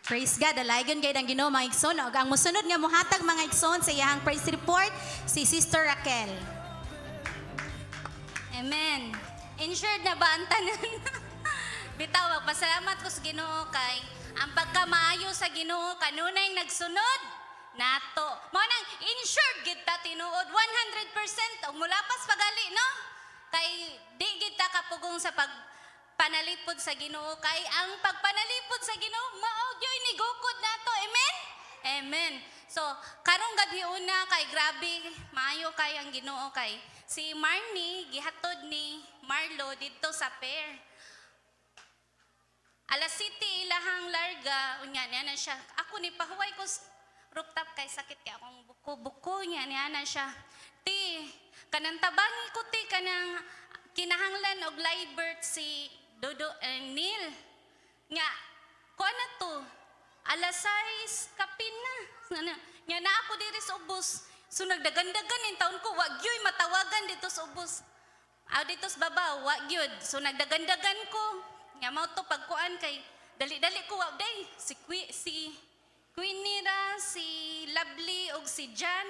Praise God, dalaygon kay ang Ginoo mga igsoon. Ug ang mosunod nga mohatag mga igsoon sa iyang praise report si Sister Raquel. Amen. Insured na ba ang tanan? Bitaw, magpasalamat ko sa Ginoo kay ang pagkamaayo sa Ginoo kanunay nagsunod nato. Mo nang insured gid ta tinuod 100% og mulapas pagali no? Kay di gid ta kapugong sa panalipod sa Ginoo kay ang pagpanalipod sa Ginoo mao gyoy ni gukod nato. Amen. Amen. So karong gabi una kay grabe maayo kay ang Ginoo kay si Marnie gihatod ni Marlo didto sa Fair. Alas City ilahang larga unya niya na siya. Ako ni pahuway ko rooftop kay sakit kay akong buko niya na siya. Ti kanang tabangi ko ti kanang kinahanglan og live birth si Dodo Neil. Nga, kuha na to. Alas 6, kapin na. Nga na ako diri sa ubos. So nagdagandagan yung taon ko. Wag yoy matawagan dito sa ubos. Dito sa baba, wag yun. So nagdagandagan ko. Nga mo to pagkuan kay dali-dali ko wag day. Si Queenie ra, si Lovely, og si Jan.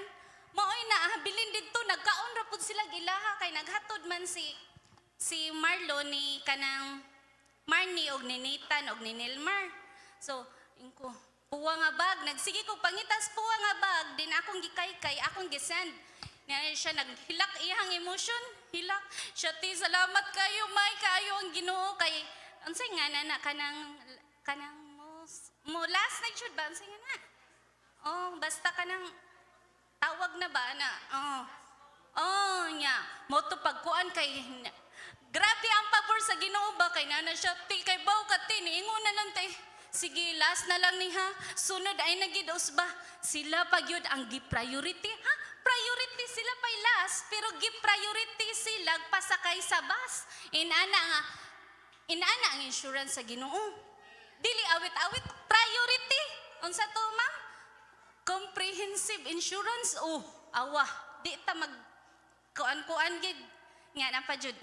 Maoy na, habilin dito. Nagkaon ra pud sila gilaha kay naghatod man si Marlo ni kanang Marnie og ni Nathan og ni Nilmar. So, ingko, puwa nga bag, nagsige ko pangitas puwa nga bag, din akong gikaykay, akong gisend. Nga siya naghilak iyang emotion, hilak. Siya ti salamat kayo, may kayo ang Ginoo kay unsay nga na kanang mo last night should ba unsay nga na? Oh, basta ka nang tawag na ba na? Oh. Oh, nya. Mo to pagkuan kay grabe ang pabor sa Ginoo ba kay nana siya ti kay baw kati niingon na lang te. Sige, last na lang ni ha. Sunod ay nagidos ba? Sila pa gyud ang gi-priority ha? Priority sila pay last pero gi-priority sila pasakay sa bus. Inana ang insurance sa Ginoo. Dili awit-awit priority. Unsa to, ma'am? Comprehensive insurance. Oh, awa. Di ta mag kuan-kuan gid. Nga na pa jud.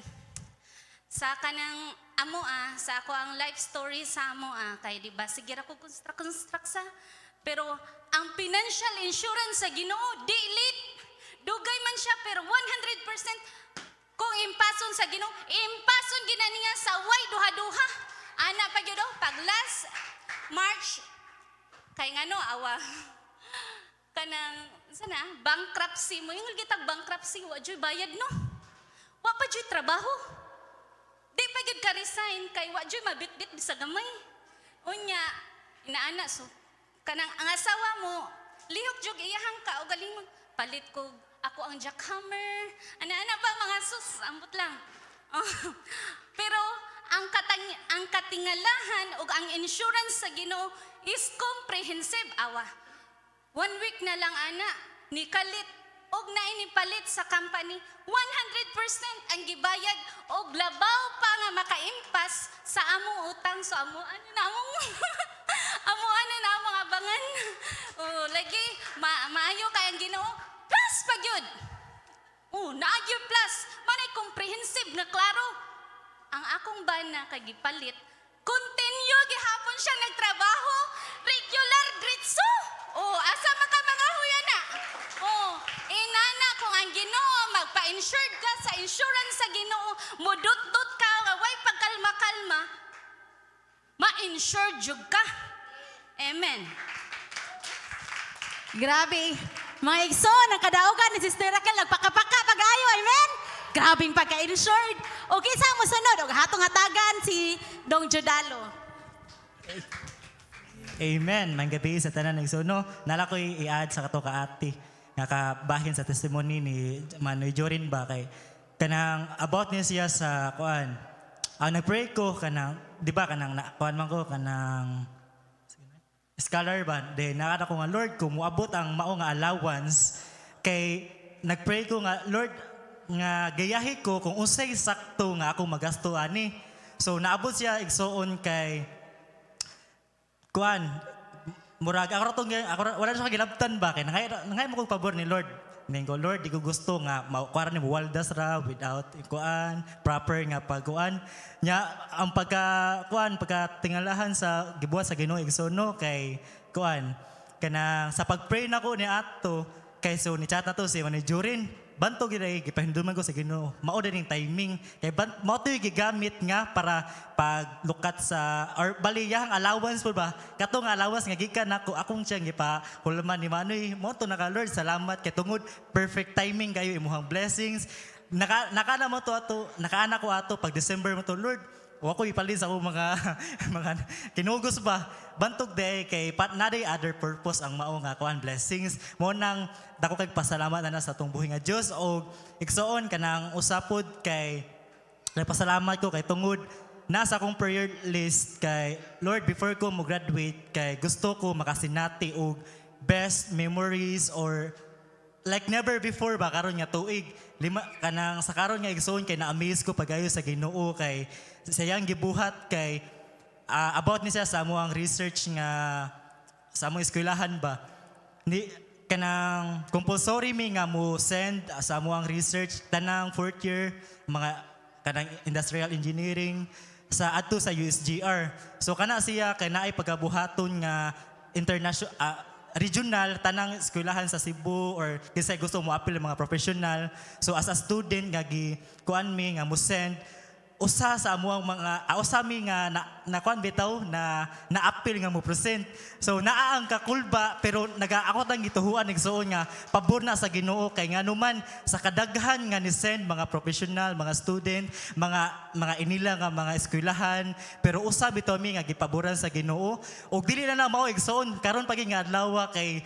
Sa kanang amo sa ako ang life story sa amo kay di ba sige ra ko construct sa pero ang financial insurance sa Ginoo dilit dugay man siya pero 100% kung impason sa Ginoo impason ginani nga sa way duha-duha ana pa gyud pag last March kay ngano awa kanang sana bankruptcy mo yung gitag bankruptcy wa joy bayad no wa pa joy trabaho. Di pa gid ka resign kay wa joy mabitbit sa gamay. Unya inaana so kanang ang asawa mo lihok jud iyahang ka o galing palit ko ako ang jackhammer. Ana ba mga sus ambot lang. Oh. Pero ang katingalahan ug ang insurance sa Ginoo is comprehensive awa. 1 week na lang ana ni kalit og nainipalit sa company 100% ang gibayad og labaw pa nga makaimpas sa among utang so amo ano na among amo ano na among abangan oh lagi maayo kay ang Ginoo plus pa gyud oh naagyo plus manay comprehensive nga klaro ang akong bana kay gipalit continue gihapon siya nagtrabaho regular gritso oh asa maka mga huyana oh inana kung ang Ginoo magpa-insured ka sa insurance sa Ginoo mudot-dot ka way pagkalma-kalma ma-insured jud ka amen. Grabe. Mga igsoon, ang kadaugan ni Sister Raquel, nagpakapaka pag-ayo, amen? Grabing pagka-insured. O kisa mo sunod, o hatong hatagan si Dong Jodalo. Amen. Manggabi sa tanan ng igsoon. No, nala ko i-add sa kato ka ati. Nga kabahin sa testimony ni Manoy Jorin ba kay kanang about niya siya sa kuan. Ang nag-pray ko kanang, di ba kanang kuan man ko kanang scholar ba? De nakita ko nga Lord ko muabot ang mao nga allowance kay nagpray ko nga Lord nga gayahi ko kung unsay sakto nga ako magasto ani. So naabot siya igsoon kay kuan murag ako wala siya gilabtan ba kay nangay mo kog pabor ni Lord. Ningo Lord di ko gusto nga kuara ni waldas ra without kuan proper nga pagkuan nya ang pagkatingalahan sa gibuhat sa Ginoo igsoon kay kuan kanang sa pagpray nako ni ato kay so ni chat na to si Manoy Jorin banto giday gipahinduman ko sa Ginoo mao din timing kay mao to gigamit nga para paglukat sa or baliyang allowance po ba kato nga allowance nga gikan nako akong siyang gipahulman ni Manoy mo to naka Lord salamat kay tungod perfect timing kayo imuhang blessings nakana mo to ato nakaana ko ato pag December mo to Lord wa ko ipalin sa akong mga mga kinugos ba bantog day kay na day other purpose ang mao nga kuan blessings mo nang dako kay pasalamat na sa atong buhi nga Dios og igsoon kanang usapod kay nagpasalamat ko kay tungod nasa akong prayer list kay Lord before ko mo graduate kay gusto ko makasinati og best memories or like never before ba karon nga tuig lima kanang sa karon nga igsoon kay na-amaze ko pagayo sa Ginoo kay sayang gibuhat kay about ni siya sa amuang research nga sa amuang eskwelahan ba ni kanang compulsory mi nga mo send sa amuang research tanang fourth year mga kanang industrial engineering sa adto sa USGR so kana siya kay naay pagabuhaton nga international regional tanang eskwelahan sa Cebu or kasi gusto mo apil mga professional so as a student nga gi kuan mi nga mo send usa sa amuang mga usami nga na kuan bitaw na apil nga mo present so naa ang kakulba pero ako tang gituhuan igsoon nga pabor na sa Ginoo kay nganuman sa kadaghan nga ni send mga professional mga student mga inila nga mga eskwelahan pero usa bitaw mi nga gipaboran sa Ginoo ug dili na mao igsoon karon pagi nga adlaw kay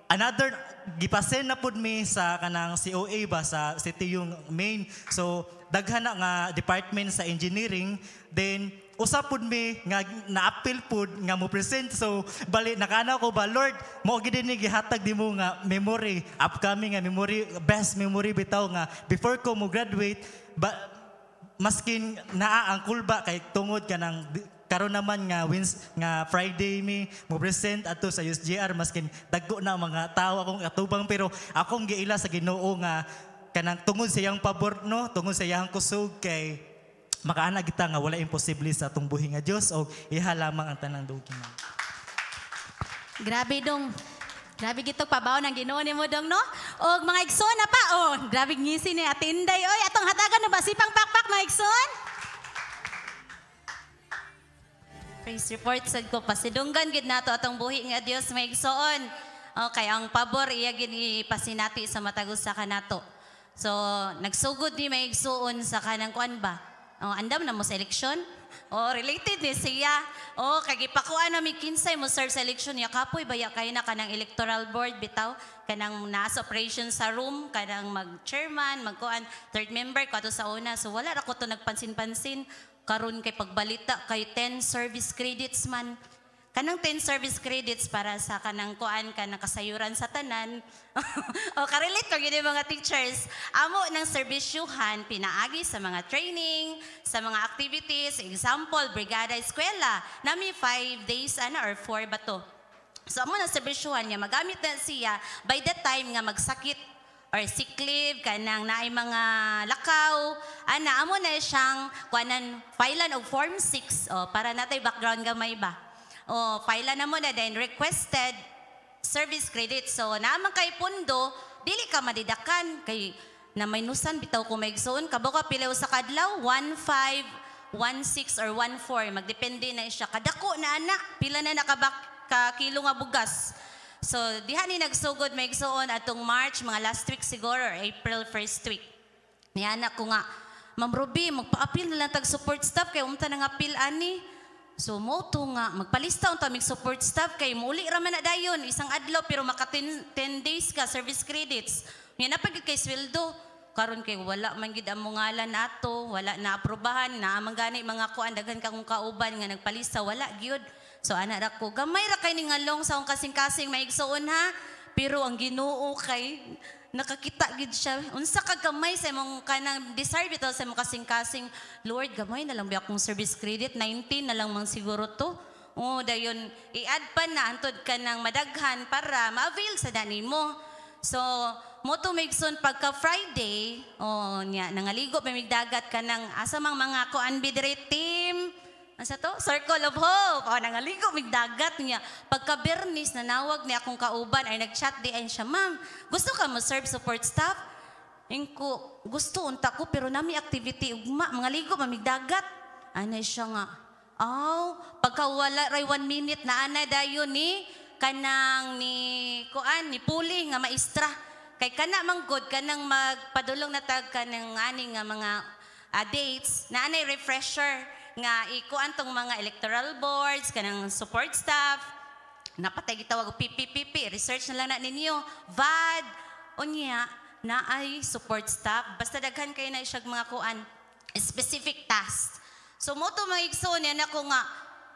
another gipasen na pud mi sa kanang COA ba sa city yung main. So daghan na nga department sa engineering, then usa pud mi nga na-appeal pud nga mo present. So bali nakana ko ba, Lord, mo gid ni gihatag nimo nga memory, upcoming nga memory, best memory bitaw nga before ko mo graduate ba, maskin naa ang kulba kay tungod ka ng karon naman nga nga Friday mi mo present ato sa USGR, maskin dagko na mga tao akong atubang, pero akong giila sa Ginoo nga kanang tungod sa iyang pabor, no, tungod sa iyang kusog kay makaana kita nga wala imposible sa atong buhi nga Dios o iha lamang ang tanang dugi. Grabe dong. Grabe gito pabaw ng Ginoo nimo dong, no? Og mga igsoon na pa, oh, grabe ngisi ni Atinday. Oy, atong hatagan na ba sipang pakpak mga igsoon? Praise report sad ko pasidunggan gid nato atong buhi nga Dios may igsoon. Okay, ang pabor iya gid ipasinati sa matag usa kanato. So, nagsugod ni may igsoon sa kanang kuan ba? Andam na mo sa eleksyon? Related ni siya. Kay gipakuan na mi kinsay mo serve sa eleksyon ya kapoy baya kay na kanang electoral board bitaw, kanang nasa operation sa room, kanang mag-chairman, magkuan, third member kato sa una. So wala ra ko to nagpansin-pansin karon kay pagbalita kay 10 service credits man. Kanang 10 service credits para sa kanang kuan kanang kasayuran sa tanan. Karelate ko gid mga teachers. Amo ng serbisyuhan pinaagi sa mga training, sa mga activities, example, brigada eskwela. Nami 5 days or 4 ba to. So amo ng serbisyuhan niya magamit na siya by the time nga magsakit or sick leave, kanang naay mga lakaw, amo na siyang kuanan filean og form 6 para natay background gamay ba. File na mo na then requested service credit. So naman kay pundo, dili ka madidakan kay na minusan bitaw ko maigsoon kabo ka pila sa kadlaw 15, 16 or 14 magdepende na siya. Kadako na anak, pila na nakabak ka kilo nga bugas. So diha ni nagsugod maigsoon atong March mga last week siguro or April first week. Niana ko nga, Ma'am Ruby, magpa-appeal na lang tag support staff kay umta nang appeal ani. So mo to nga magpalista unta mig support staff kay muli ra man na dayon isang adlaw pero maka 10 days ka service credits. Nya na pagid kay sweldo karon kay wala man gid amo ngalan nato, wala na aprobahan na amang gani mga kuan daghan kang kauban nga nagpalista wala gyud. So ana ra ko gamay ra kay ning ngalong sa akong kasing-kasing maigsoon ha. Pero ang Ginoo kay nakakita gid siya unsa ka gamay sa imong kanang desire bitaw sa imong kasing-kasing. Lord, gamay na lang ba akong service credit 19 na lang man siguro to. Dayon i-add pa na antod ka ng madaghan para ma-avail sa dani mo. So mo to maigsoon pagka Friday nya nangaligo pa migdagat ka ng asa mang mga kuan bidre team. Asa to? Circle of Hope. Nangaligo migdagat niya. Pagka Bernis, nanawag niya akong kauban ay nag-chat di ay siya, Ma'am, gusto ka mo serve support staff? Ingko, gusto unta ko pero nami activity ugma, mga ligo mamigdagat. Anay siya nga. Pagka wala ray 1 minute na ana dayon ni kanang ni kuan ni Puli nga maestra. Kay kana manggod kanang magpadulong na tag kanang ani nga mga dates na anay refresher nga ikuan tong mga electoral boards, kanang support staff, napatay gitawag PPPP, research na lang na ninyo, VAD, unya, na ay support staff, basta daghan kayo na isyag mga kuan, specific tasks. So mo to mga igsoon, yan ako nga,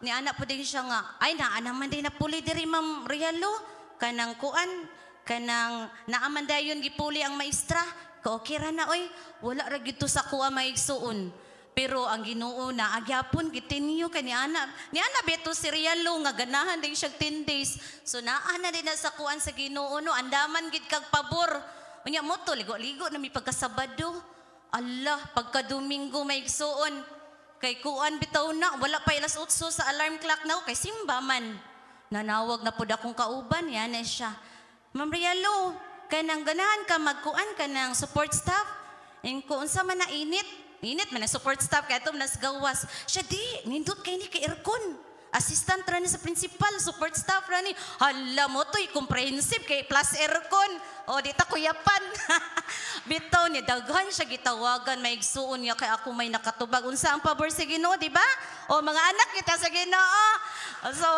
ni anak po din siya nga, ay naanaman din na puli diri Ma'am Rialo, kanang kuan, kanang naamandayon gipuli ang maestra, ka-okay ra na, oy, wala ra gito sa kuha maigsoon. Pero ang Ginoo na agyapon gitinyo kay ni ana beto si Rialo nga ganahan din siya 10 days. So naana din na sa kuan sa Ginoo no andaman gid kag pabor. Unya mo to ligo-ligo na mi pagka Sabado. Allah pagka Domingo may igsoon kay kuan bitaw na wala pa ilas 8 sa alarm clock na kay simba man. Nanawag na pud akong kauban yan na siya. Ma'am Rialo, kanang ganahan ka magkuan ka ng support staff. Kung unsa man na Init man ang support staff kaya ito nas gawas. Siya di, nindot kay ni kay aircon. Assistant ra ni sa principal, support staff ra ni. Hala mo to'y comprehensive kay plus aircon. Di ta kuyapan. Bitaw ni daghan siya gitawagan maigsuon niya kay ako may nakatubag. Unsa ang pabor sa Ginoo, di ba? Mga anak kita sa Ginoo. So,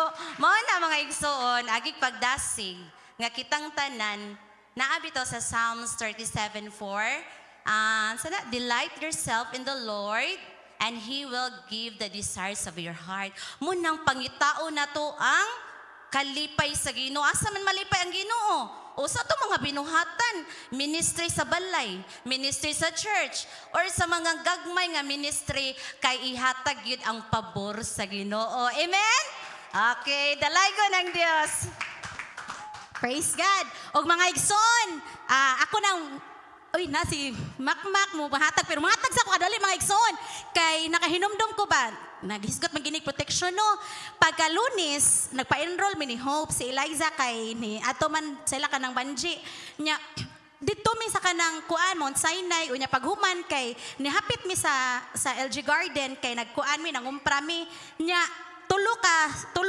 mao na mga igsuon, agig pagdasig. nga kitang tanan naabi to sa Psalms 37:4. Sana, delight yourself in the Lord and He will give the desires of your heart. Munang pangitao na to ang kalipay sa Ginoo. Asa man malipay ang Ginoo? O sa to mga binuhatan, ministry sa balay, ministry sa church, or sa mga gagmay nga ministry, kay ihatag yun ang pabor sa Ginoo. Amen? Okay, dalaygo ng Diyos. Praise God. Og mga igsoon, ako nang na si Makmak mo mahatag pero mahatag sa ko kadali mga igsoon kay nakahinumdum ko ba naghisgot maginig protection no pagka Lunes nagpa-enroll mi ni Hope si Eliza kay ni ato man sila kanang banji nya dito mi sa kanang kuan Mount Sinai unya paghuman kay nihapit mi sa LG Garden kay nagkuan mi nangumpra mi nya tulo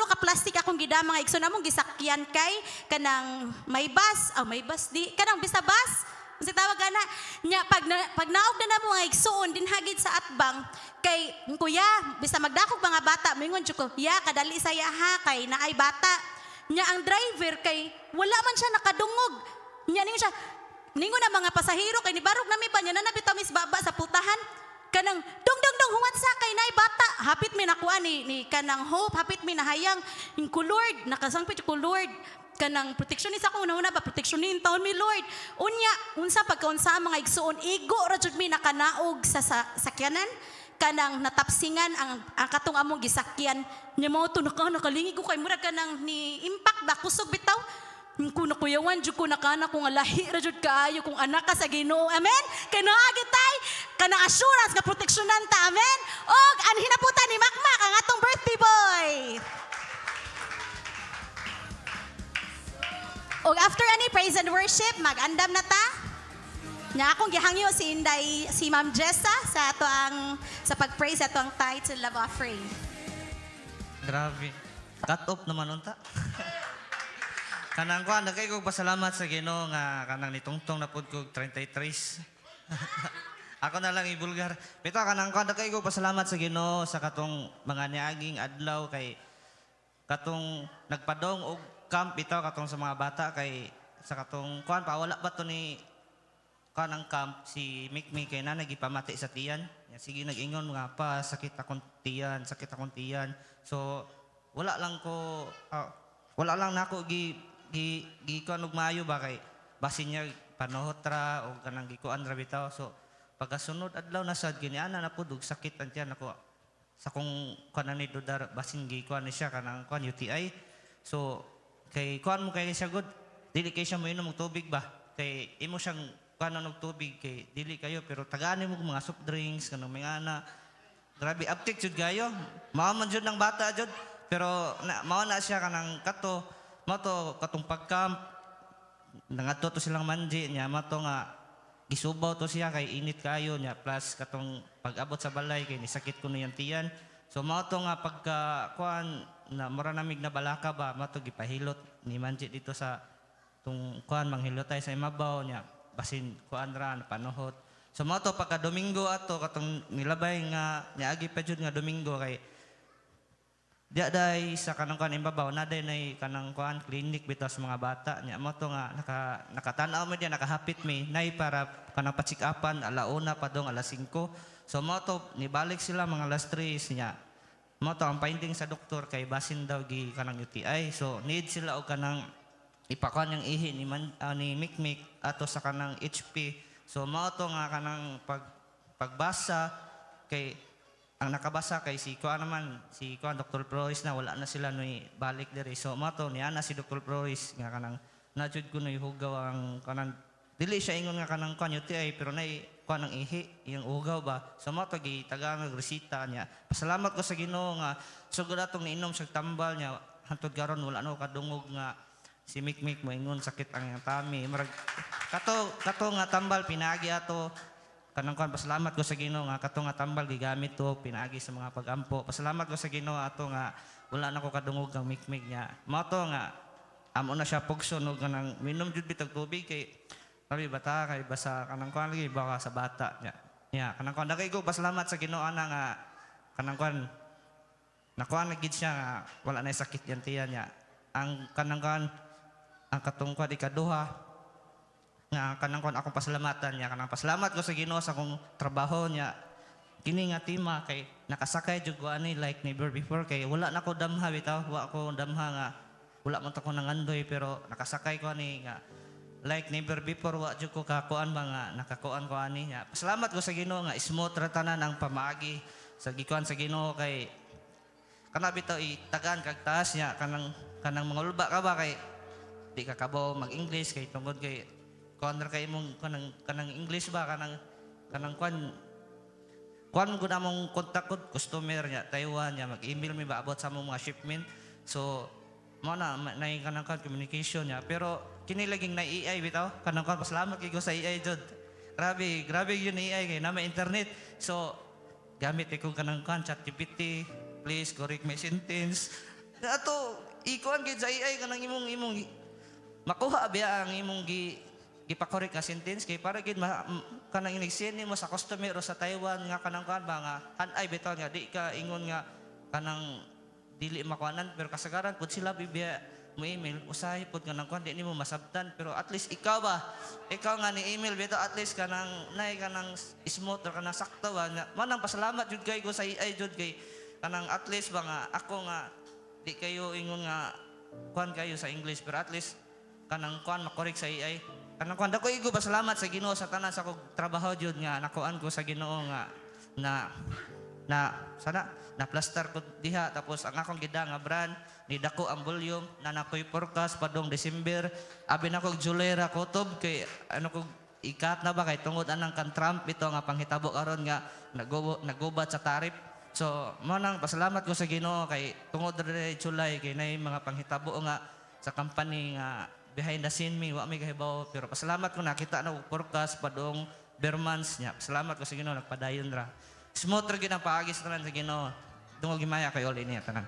ka plastic akong gida mga igsoon among gisakyan kay kanang may bus di kanang bisa bus kasi tawag na nya pag naog na mo mga igsoon din hagid sa atbang kay kuya bisa magdakog mga bata mingon jud ko ya kadali saya ha kay naay bata nya ang driver kay wala man siya nakadungog nya ningon na mga pasahero kay nibarog na mi ba nya nanabitaw mis baba sa putahan kanang dong huwat sa kay naay bata hapit mi nakuha ni kanang Hope hapit mi nahayang ko Lord nakasangpit ko Lord kanang proteksyonis ako una ba proteksyonin taon mi Lord unya unsa pagkaunsa ang mga igsuon igo ra jud mi nakanaog sa sakyanan kanang natapsingan ang katong among gisakyan nya mao to nakalingi ko kay murag kanang ni impact ba kusog bitaw ko nakuyawan jud ko nakana ko nga lahi ra jud kaayo kung anak ka sa Ginoo amen kay naagi tay kanang assurance nga proteksyonan ta amen og anhin na puta ni Makmak ang atong birthday boy. O after any praise and worship, mag-andam na ta. Nya akong gihangyo si Inday, si Ma'am Jessa sa ato sa pag-praise ato ang tithes and love offering. Grabe. Cut off naman unta. Kanang ko, nagkay ko pasalamat sa Ginoo nga kanang nitungtong na pud ko 33. Ako na lang ibulgar. Pero kanang ko, nagkay ko pasalamat sa Ginoo sa katong mga niaging adlaw kay katong nagpadong og camp ito katong sa mga bata kay sa katong kuan pa wala ba to ni kanang camp si Mikmi kay na nagipamati sa tiyan. Sige nag-ingon nga pa sakit akong tiyan. So wala lang nako gi kuan og maayo ba kay basin niya panuhot ra o kanang gikuan ra bitaw. So pagkasunod adlaw na sad kini ana na pud og sakit ang tiyan ako sa kung kuan ni dudar basin gikuan ni siya kanang kuan UTI. So kay kuan mo kay siya good dili kay siya mo inom og tubig ba kay imo siyang kuan og tubig kay dili kayo pero tagaani mo mga soft drinks kanang mga ana grabe uptick jud gayo mao man jud ng bata jud pero mao na siya kanang mao to katong pagcamp nangadto to silang manji nya mao to nga gisubaw to siya kay init kayo nya plus katong pag-abot sa balay kay nisakit ko na yung tiyan so mao to nga pagka kuan na mura namig na balaka ba mato gipahilot ni manji dito sa tung kuan manghilotay sa imabaw nya basin kuan ra panuhot so mao to pagka Domingo ato katong nilabay nga niagi pa jud nga Domingo kay dia day sa kanang kuan imabaw na day nay kanang kuan clinic bitaw sa mga bata nya mao to nga nakatanaw mo dia nakahapit mi nay para kanang pa-check upan alauna pa dong alas 5 so mao to nibalik sila mga alas 3 nya mo to ang finding sa doktor kay basin daw gi kanang UTI so need sila og kanang ipakuan yung ihi ni Mikmik ato sa kanang HP so mao to nga kanang pagbasa kay ang nakabasa kay si kuan Dr. Prois na wala na sila ni balik diri so mao to niya na si Dr. Prois nga kanang najud ko no hugaw ang kanang dili siya ingon nga kanang kuan UTI pero nay kuan ang ihi yung ugaw ba so mao to gitagang resita niya pasalamat ko sa Ginoo nga sugod atong niinom sa tambal niya hantod karon wala no kadungog nga si Mikmik mo ingon sakit ang tummy murag kato nga tambal pinagi ato kanang kuan pasalamat ko sa Ginoo nga kato nga tambal gigamit to pinagi sa mga pagampo pasalamat ko sa Ginoo ato nga wala na ko kadungog ang Mikmik niya mao to nga amo na siya pugso no kanang minom jud bitag tubig kay Sabi bata kay basa kanang kuan lagi baka sa bata nya. Nya kanang kuan dagay ko pasalamat sa Ginoo ana nga kanang kuan nakuha na gid siya nga wala na sakit yan tiyan niya. Ang kanang kuan ang katungkod ikaduha nga kanang kon akong pasalamatan niya kanang pasalamat ko sa Ginoo sa akong trabaho niya kini nga tima kay nakasakay jud ko ani like never before kay wala na ko damha bitaw wa ko damha nga wala man ta ko nangandoy pero nakasakay ko ani nga like never before wa jud ko kakuan mga nakakuan ko ani niya pasalamat ko sa Ginoo nga smooth ra tanan ang pamaagi sa gikuan sa Ginoo kay kana bitaw itagan kag taas niya kanang mangulba ka ba kay di ka kabaw mag-English kay tungod kay kuan ra kay imong kanang English ba kanang kuan gud among kontak kod customer niya Taiwan niya mag-email mi ba about sa among mga shipment so mo na kanang communication niya pero kini laging na AI bitaw kanang kuan pasalamat kay ko sa AI jud grabe yun AI kay na may internet so gamit ko kanang kuan ChatGPT please correct my sentence ato ikuan gid sa AI kanang imong makuha biya ang imong gipakorek nga sentence kay para gid kanang inig-send mo sa customer o sa Taiwan nga kanang kuan ba nga hanay bitaw nga di ka ingon nga kanang dili makuanan pero kasagaran pud sila bibiya mo email usahay pud kanang kuan di nimo masabtan pero at least ikaw nga ni email bitaw at least kanang nay kanang smooth or kanang sakto ba nga manang pasalamat jud kay ko sa AI jud kay kanang at least ba nga ako nga di kayo ingon nga kuan kayo sa English pero at least kanang kuan makorek sa AI kanang kuan dako igo pasalamat sa Ginoo sa tanan sa kog trabaho jud nga nakuan ko sa Ginoo nga na sana na plaster ko diha tapos ang akong gida nga brand ni dako ang volume na nakoy forecast padong December abi na kog July ra kutob kay ano kog ikat na ba kay tungod anang kan Trump ito nga panghitabo karon nga nagubat sa tarif so mo nang pasalamat ko sa Ginoo kay tungod ra July kay nay mga panghitabo nga sa company nga behind the scene mi wa may kahibaw pero pasalamat ko nakita na og forecast padong Bermans niya pasalamat ko sa Ginoo nagpadayon ra smooth ra gid ang paagi sa tanan sa Ginoo dungog gimaya kay all ini tanan